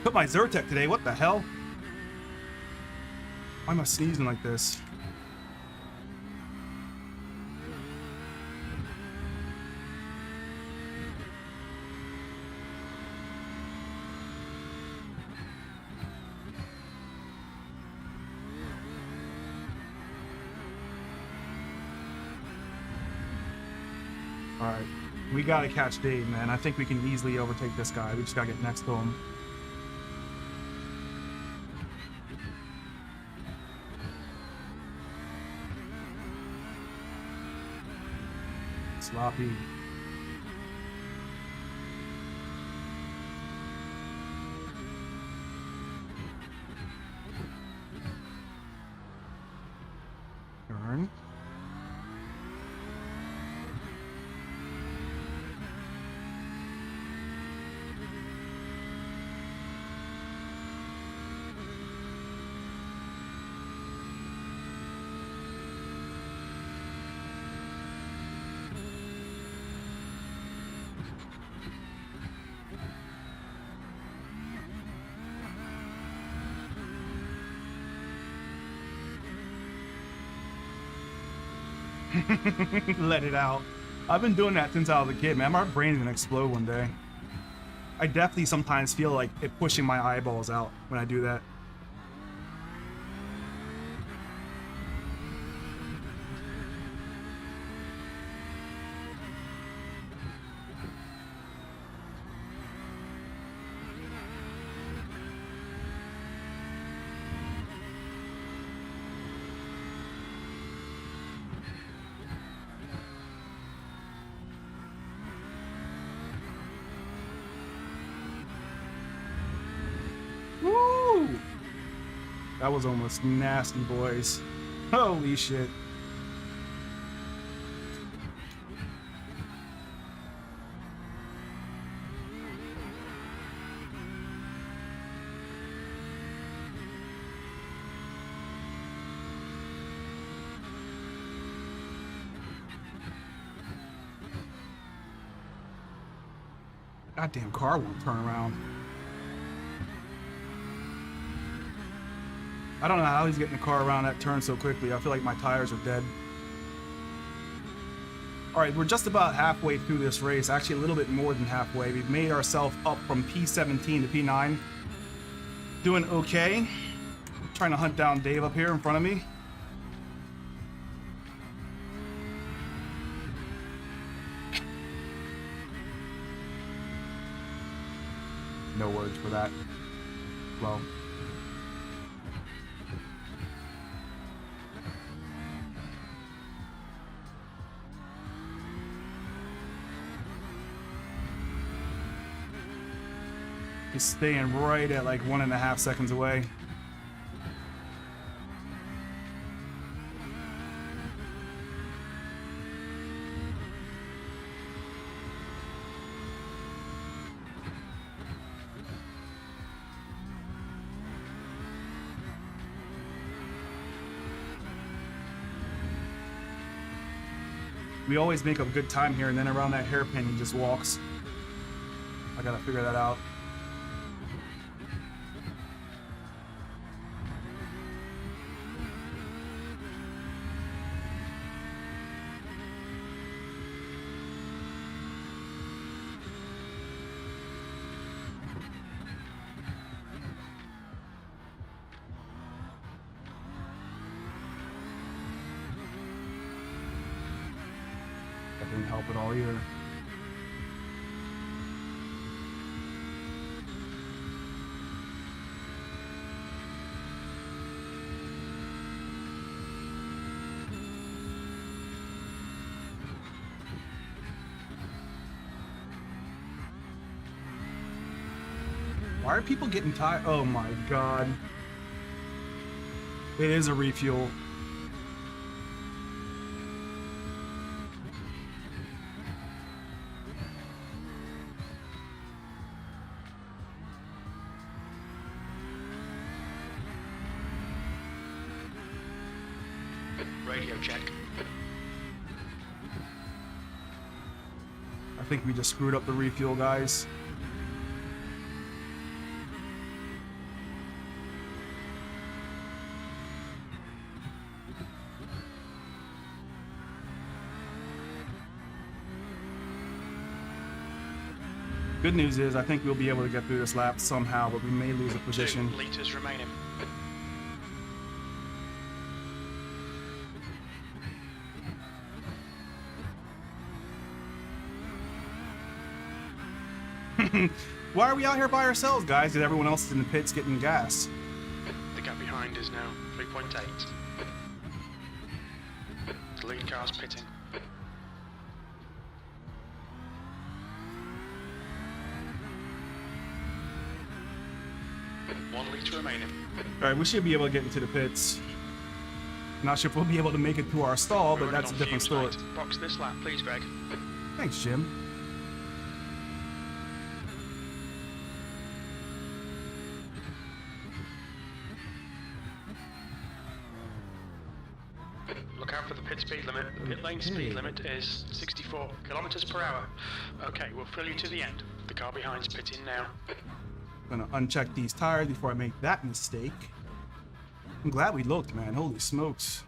Put my Zyrtec today. What the hell? Why am I sneezing like this? All right, we gotta catch Dave, man. I think we can easily overtake this guy. We just gotta get next to him. Sloppy. Turn. Let it out. I've been doing that since I was a kid, man. My brain's gonna explode one day. I definitely sometimes feel like it pushing my eyeballs out when I do that. Woo! That was almost nasty, boys. Holy shit. Goddamn car won't turn around. I don't know how he's getting the car around that turn so quickly. I feel like my tires are dead. All right, we're just about halfway through this race. Actually, a little bit more than halfway. We've made ourselves up from P17 to P9. Doing okay. Trying to hunt down Dave up here in front of me. No words for that. Well. He's staying right at like 1.5 seconds away. We always make a good time here, and then around that hairpin he just walks. I gotta figure that out. That didn't help at all either. Why are people getting tired? Oh my god. It is a refuel. Radio check. I think we just screwed up the refuel, guys. Good news is I think we'll be able to get through this lap somehow, but we may lose a position. 2 litres remaining. Why are we out here by ourselves, guys? Because everyone else is in the pits getting gas. The gap behind is now 3.8. The lead car's pitting. One litre remaining. All right, we should be able to get into the pits. Not sure if we'll be able to make it through our stall, but We're that's a running on different story. fumes, mate. Box this lap, please, Greg. Thanks, Jim. Look out for the pit speed limit. The pit lane speed limit is 64 kilometers per hour. Okay, we'll fill you to the end. The car behind's pitting now. I'm gonna uncheck these tires before I make that mistake. I'm glad we looked, man. Holy smokes.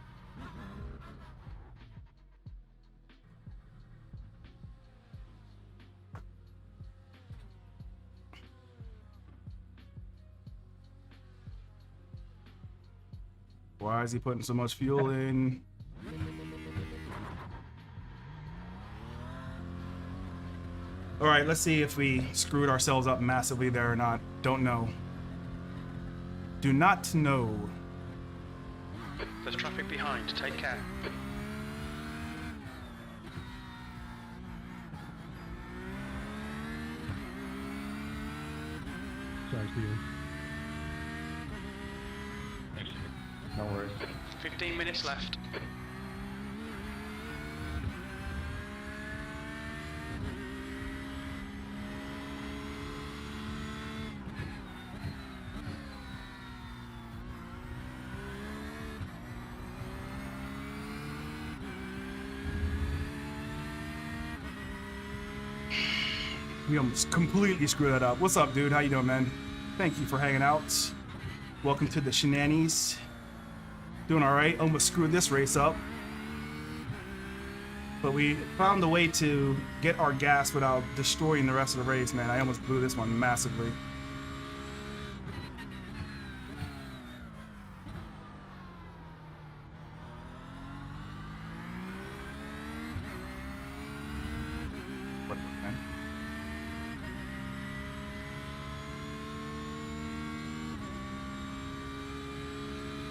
Why is he putting so much fuel in? All right, let's see if we screwed ourselves up massively there or not. Don't know. Do not know. There's traffic behind, take care. Sorry, Steven. No worries. 15 minutes left. We almost completely screwed that up. What's up, dude? How you doing, man? Thank you for hanging out. Welcome to the shenanigans. Doing all right. Almost screwed this race up. But we found a way to get our gas without destroying the rest of the race, man. I almost blew this one massively. What's up, man?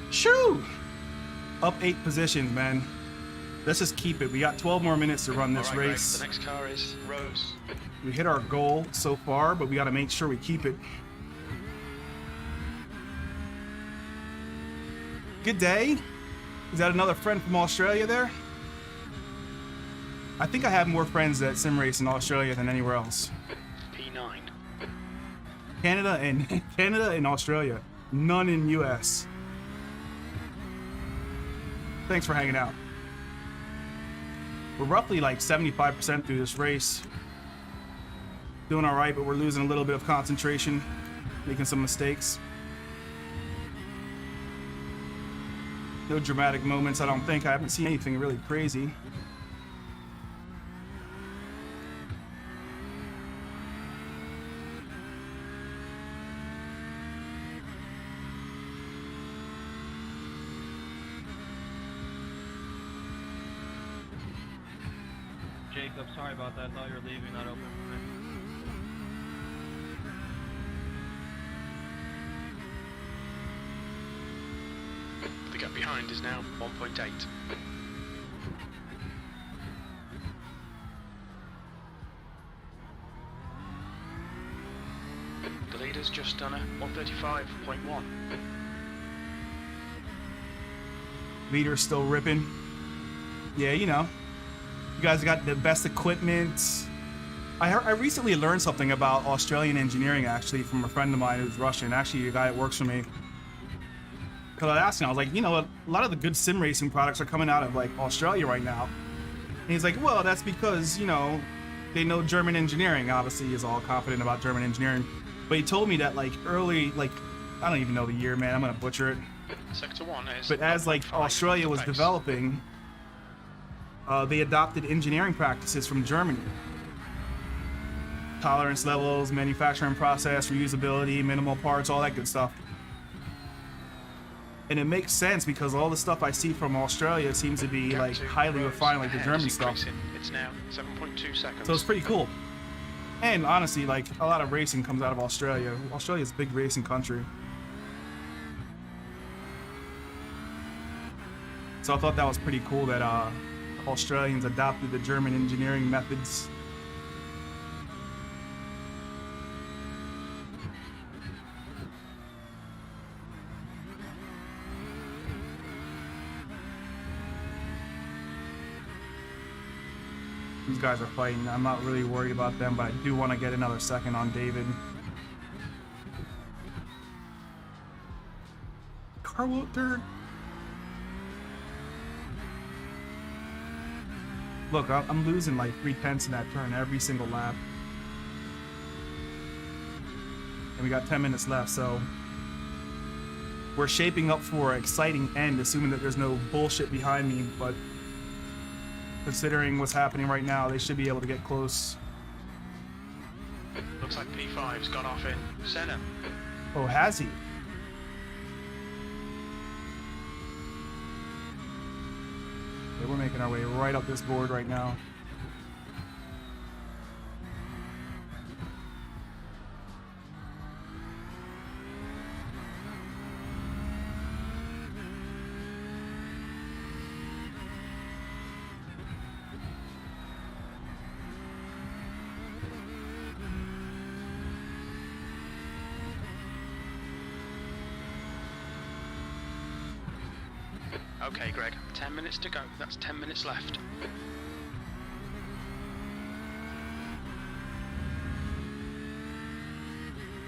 Shoo! Up 8 positions, man. Let's just keep it. We got 12 more minutes to run this All right, race. Greg, the next car is Rose. We hit our goal so far, but we got to make sure we keep it. Good day. Is that another friend from Australia there? I think I have more friends that sim race in Australia than anywhere else. P9. Canada and Australia. None in US. Thanks for hanging out. We're roughly like 75% through this race. Doing all right, but we're losing a little bit of concentration, making some mistakes. No dramatic moments, I don't think. I haven't seen anything really crazy. Jacob, sorry about that. I thought you were leaving, not open for me. The gap behind is now 1.8. The leader's just done a 135.1. Leader's still ripping. Yeah, you know. You guys got the best equipment. I recently learned something about Australian engineering, actually, from a friend of mine who's Russian. Actually, a guy that works for me. Because I asked him, I was like, you know, a lot of the good sim racing products are coming out of like Australia right now. And he's like, well, that's because, you know, they know German engineering. Obviously, he's all confident about German engineering. But he told me that like early, like, I don't even know the year, man. I'm gonna butcher it. Sector 1 is... But as like 0.5 Australia was pace. developing, they adopted engineering practices from Germany. Tolerance levels, manufacturing process, reusability, minimal parts, all that good stuff. And it makes sense because all the stuff I see from Australia seems to be Gap like to highly roads refined, like the ahead is German stuff. increasing. It's now 7.2 seconds. So it's pretty cool. And honestly, like a lot of racing comes out of Australia. Australia's a big racing country. So I thought that was pretty cool that Australians adopted the German engineering methods. These guys are fighting. I'm not really worried about them, but I do want to get another second on David. Carlo third. Look, I'm losing like 3/10 in that turn every single lap. And we got 10 minutes left, so we're shaping up for an exciting end, assuming that there's no bullshit behind me, but considering what's happening right now, they should be able to get close. Looks like P5's gone off in Senna. Oh, has he? Okay, we're making our way right up this board right now. Okay, Greg, 10 minutes to go. That's 10 minutes left.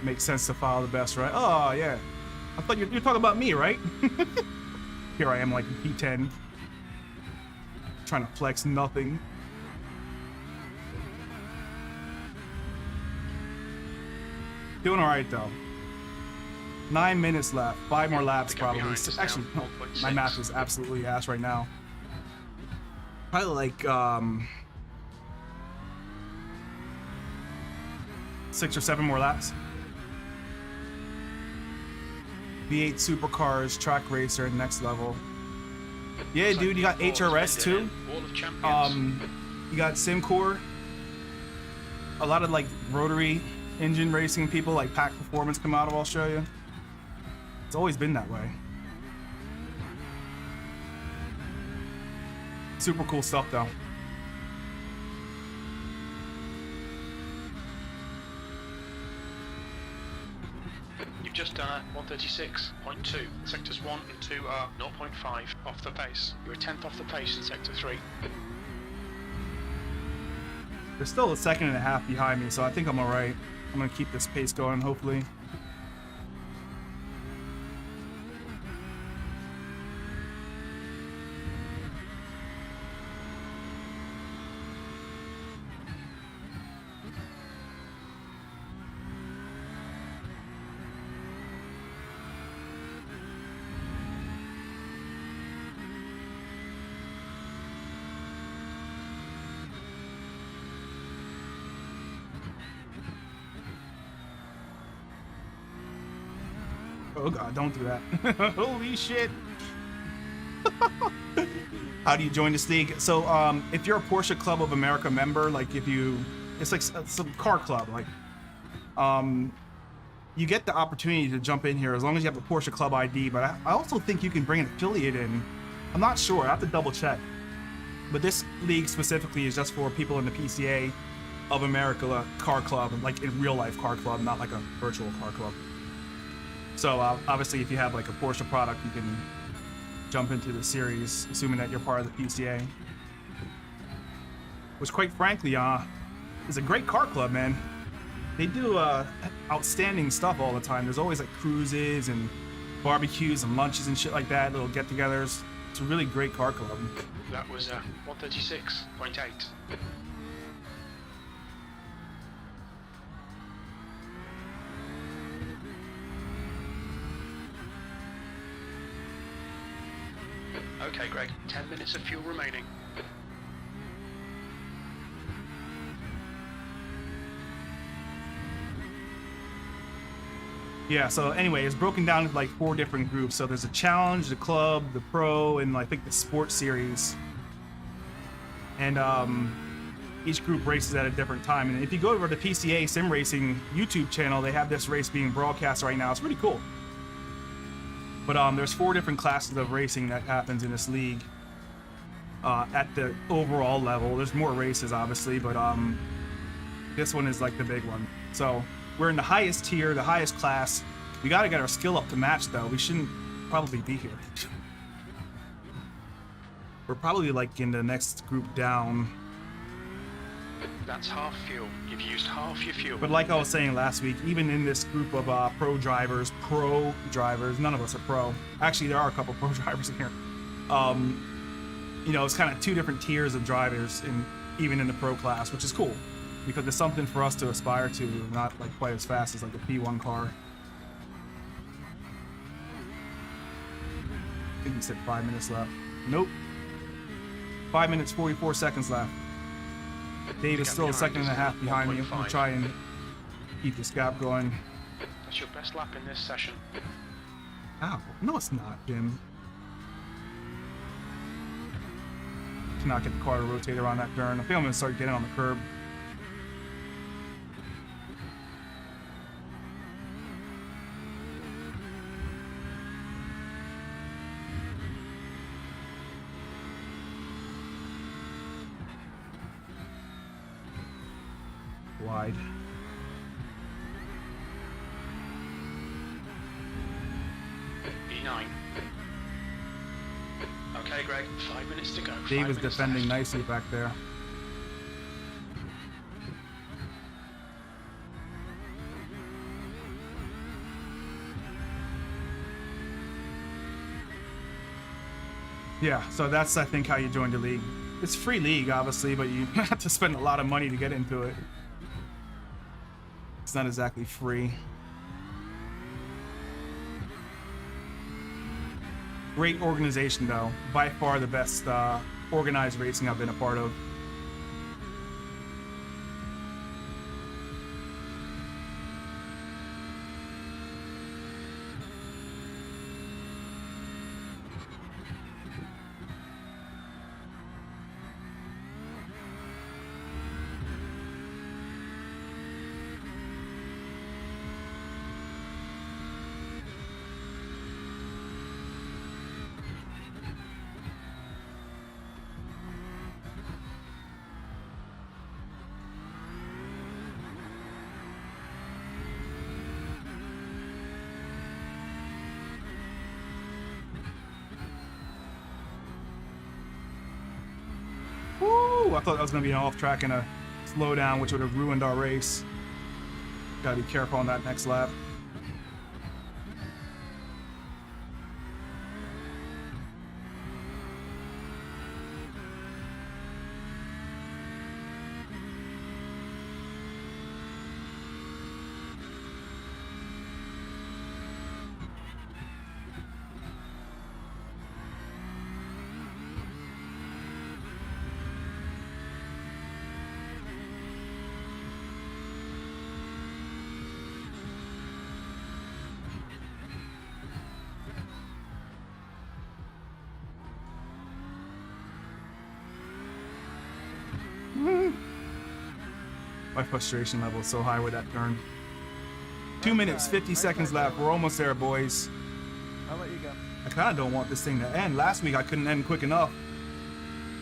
Makes sense to follow the best, right? Oh, yeah. I thought you're talking about me, right? Here I am, like in P10. Trying to flex nothing. Doing all right, though. 9 minutes left. 5 more laps, probably. Actually, no, my math is absolutely ass right now. Probably like 6 or 7 more laps. V8 supercars, track racer, next level. Yeah, dude, you got HRS too. Wall of Champions. You got Simcore. A lot of like rotary engine racing people, like Pack Performance, come out of Australia. It's always been that way. Super cool stuff, though. You've just done a 136.2. Sectors 1 and 2 are 0.5 off the pace. You're a 10th off the pace in Sector 3. They're still a second and a half behind me, so I think I'm alright. I'm gonna keep this pace going, hopefully. Oh god, don't do that. Holy shit. How do you join this league? So if you're a Porsche Club of America member, like if you, it's like some car club, like you get the opportunity to jump in here as long as you have the Porsche Club ID, but I also think you can bring an affiliate in. I'm not sure, I have to double check. But this league specifically is just for people in the PCA of America car club, like in real life car club, not like a virtual car club. So obviously, if you have like a Porsche product, you can jump into the series, assuming that you're part of the PCA. Which, quite frankly, is a great car club, man. They do outstanding stuff all the time. There's always like cruises and barbecues and lunches and shit like that, little get-togethers. It's a really great car club. That was 136.8. Okay, Greg, 10 minutes of fuel remaining. Yeah, so anyway, it's broken down into like 4 different groups. So there's a challenge, the club, the pro, and I think the sports series. And each group races at a different time. And if you go over to the PCA Sim Racing YouTube channel, they have this race being broadcast right now. It's pretty cool. But there's 4 different classes of racing that happens in this league. At the overall level, there's more races obviously, but this one is like the big one. So we're in the highest tier, the highest class. We gotta get our skill up to match though. We shouldn't probably be here. We're probably like in the next group down. That's half fuel. You've used half your fuel. But like I was saying last week, even in this group of pro drivers, none of us are pro. Actually, there are a couple pro drivers in here. You know, it's kind of 2 different tiers of drivers, even in the pro class, which is cool. Because it's something for us to aspire to, not like quite as fast as like a P1 car. I think he said 5 minutes left. Nope. 5 minutes, 44 seconds left. Dave is still a second and a half behind me. We'll try and keep this gap going. That's your best lap in this session. Ow. No, it's not, Jim. Cannot get the car to rotate around that turn. I think I'm going to start getting on the curb. Wide. E9. Okay, Greg, 5 minutes to go. Dave is defending left. nicely back there. Yeah, so that's, I think, how you join the league. It's free league, obviously, but you have to spend a lot of money to get into it. It's not exactly free. Great organization, though. By far the best organized racing I've been a part of. I thought that was going to be an off track and a slow down, which would have ruined our race. Gotta be careful on that next lap. My frustration level is so high with that turn. 2 minutes, 50 seconds left. We're almost there, boys. I'll let you go. I kind of don't want this thing to end. Last week I couldn't end quick enough.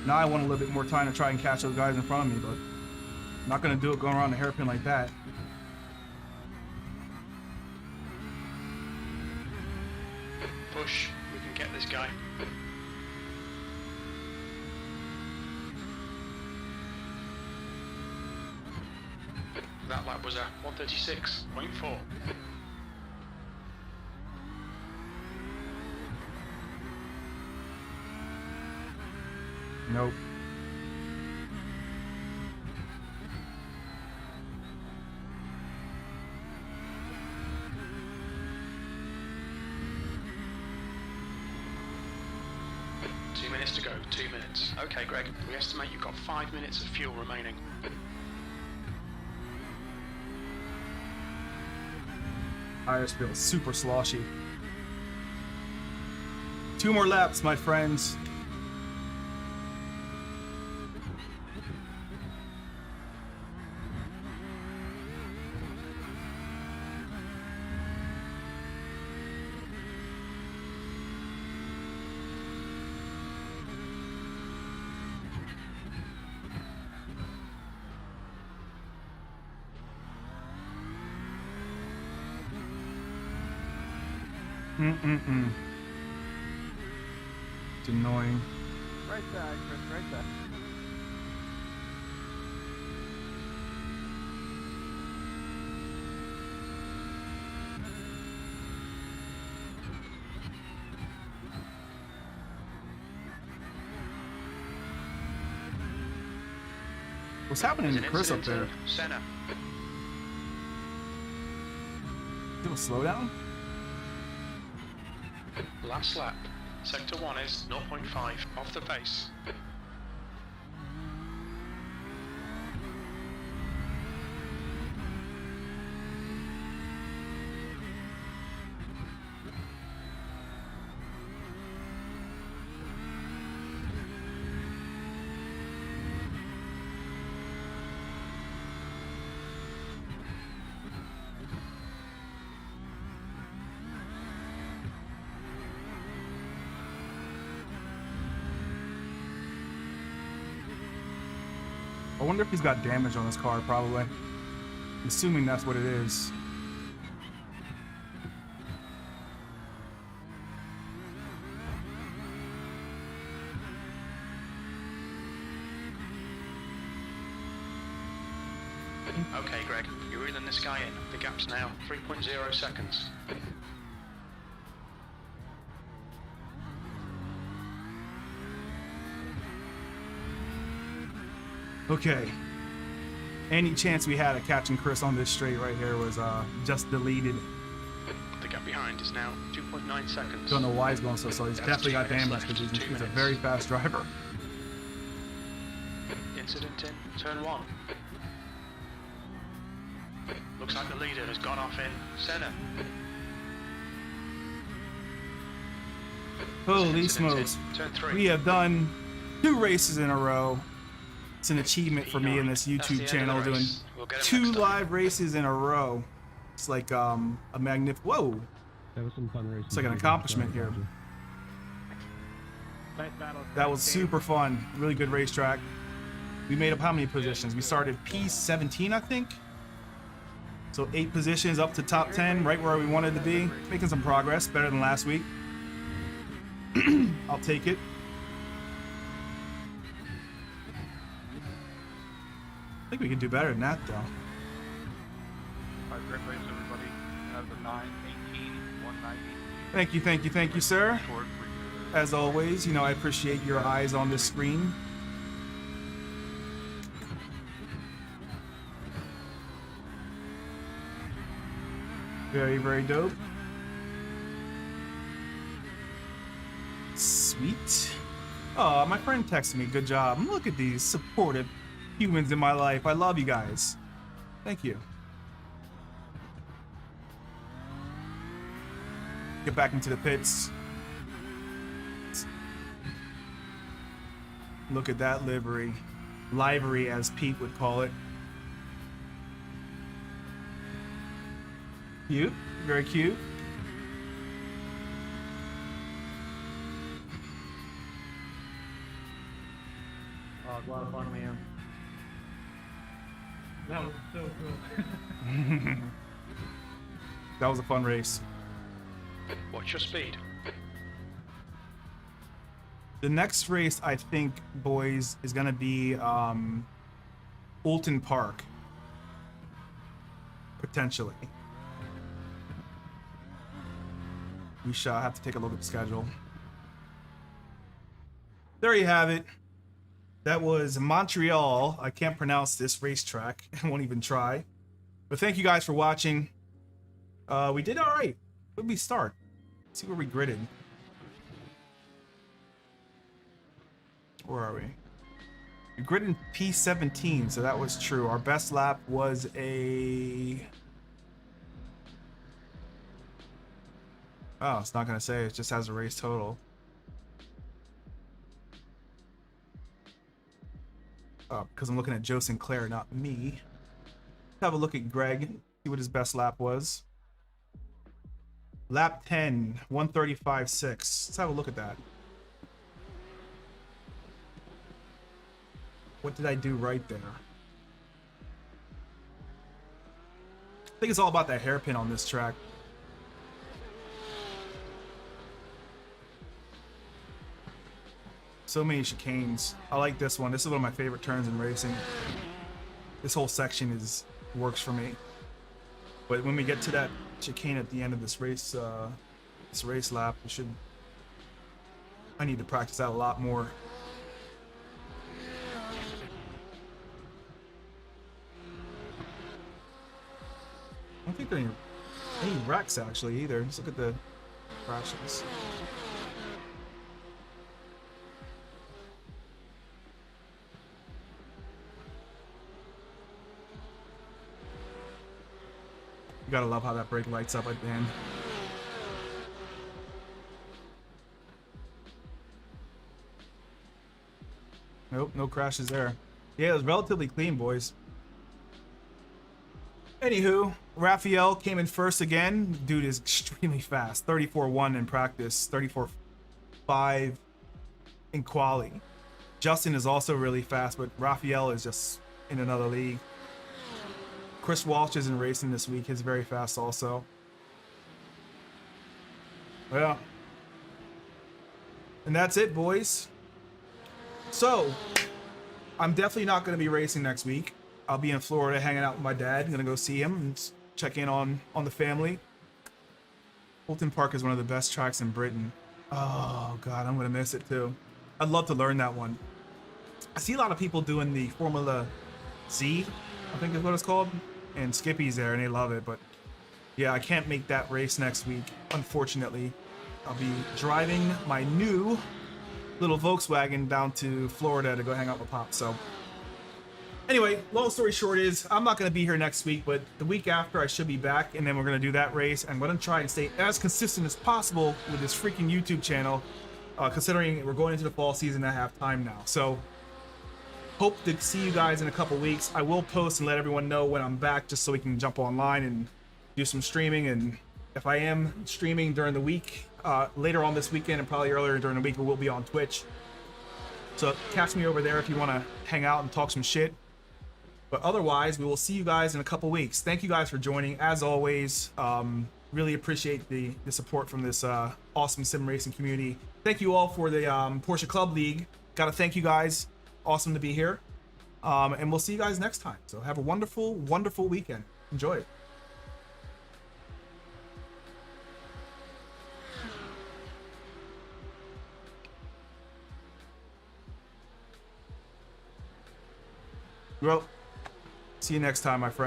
Now I want a little bit more time to try and catch those guys in front of me, but I'm not going to do it going around the hairpin like that. Push. We can get this guy. That lap was a 136.4. Nope. Minutes to go, 2 minutes. Okay, Greg, we estimate you've got 5 minutes of fuel remaining. Tires feel super sloshy. 2 more laps, my friends. It's annoying. Right side, Chris, right side. What's happening to There's an Chris up incident there? in Senna. Do a slow down? Last lap. Sector 1 is 0.5 off the pace. I wonder if he's got damage on his car, probably. I'm assuming that's what it is. Okay, Greg, you're reeling this guy in. The gap's now 3.0 seconds. Okay. Any chance we had of catching Chris on this straight right here was just deleted. The gap behind is now 2.9 seconds. Don't know why he's going so slow. He's That's definitely 2 got minutes damage left, because 2 he's a minutes. very fast driver. Incident in turn 1. Looks like the leader has gone off in Senna. Holy Incident smokes. in turn 3. We have done 2 races in a row. It's an achievement for me in this That's the YouTube end channel of the doing race. We'll get him 2 next time. live races in a row. It's like a magnificent. Whoa! That was some fun racing. It's like an accomplishment here. Nice battle. That was super fun. Really good racetrack. We made up how many positions? We started P17, I think. So 8 positions up to top 10, right where we wanted to be. Making some progress, better than last week. I'll take it. I think we can do better than that, though. All right, great race, everybody. As a 9:18, 190. Thank you, thank you, thank you, sir. Short for As always, you know, I appreciate your eyes on this screen. Very, very dope. Sweet. Oh, my friend texted me. Good job. Look at these supportive humans in my life. I love you guys. Thank you. Get back into the pits. Look at that livery. Livery, as Pete would call it. Cute. Very cute. Oh, a lot of fun, man. That was so cool. That was a fun race. Watch your speed. The next race, I think, boys, is gonna be Fulton Park. Potentially. We shall have to take a look at the schedule. There you have it. That was Montreal. I can't pronounce this racetrack. I won't even try. But thank you guys for watching. We did all right. Where did we start? Let's see where we gridded. Where are we? We gridded P17, so that was true. Our best lap was a... Oh, it's not going to say. It just has a race total. Because I'm looking at Joe Sinclair, not me. Let's have a look at Greg. See what his best lap was. Lap 10, 135.6. Let's have a look at that. What did I do right there? I think it's all about that hairpin on this track. So many chicanes. I like this one. This is one of my favorite turns in racing. This whole section works for me. But when we get to that chicane at the end of this race lap, I need to practice that a lot more. I don't think there are any wrecks actually either. Just look at the crashes. You gotta love how that brake lights up at the end. Nope, no crashes there. Yeah, it was relatively clean, boys. Anywho, Raphael came in first again. Dude is extremely fast. 34.1 in practice, 34.5 in quali. Justin is also really fast, but Raphael is just in another league. Chris Walsh isn't racing this week. He's very fast also. Yeah. And that's it, boys. So, I'm definitely not going to be racing next week. I'll be in Florida hanging out with my dad. I'm going to go see him and check in on the family. Fulton Park is one of the best tracks in Britain. Oh, God, I'm going to miss it too. I'd love to learn that one. I see a lot of people doing the Formula Z, I think is what it's called. And Skippy's there and they love it. But yeah, I can't make that race next week, unfortunately. I'll be driving my new little Volkswagen down to Florida to go hang out with Pop. So anyway, long story short is I'm not going to be here next week, but the week after I should be back, and then we're going to do that race. I'm going to try and stay as consistent as possible with this freaking YouTube channel, considering we're going into the fall season. I have time now. So hope to see you guys in a couple weeks. I will post and let everyone know when I'm back, just so we can jump online and do some streaming. And if I am streaming during the week, later on this weekend and probably earlier during the week, we will be on Twitch. So catch me over there if you want to hang out and talk some shit. But otherwise, we will see you guys in a couple weeks. Thank you guys for joining. As always, really appreciate the support from this awesome sim racing community. Thank you all for the Porsche Club League. Gotta thank you guys. Awesome to be here. And we'll see you guys next time. So have a wonderful, wonderful weekend. Enjoy it. Well, see you next time, my friend.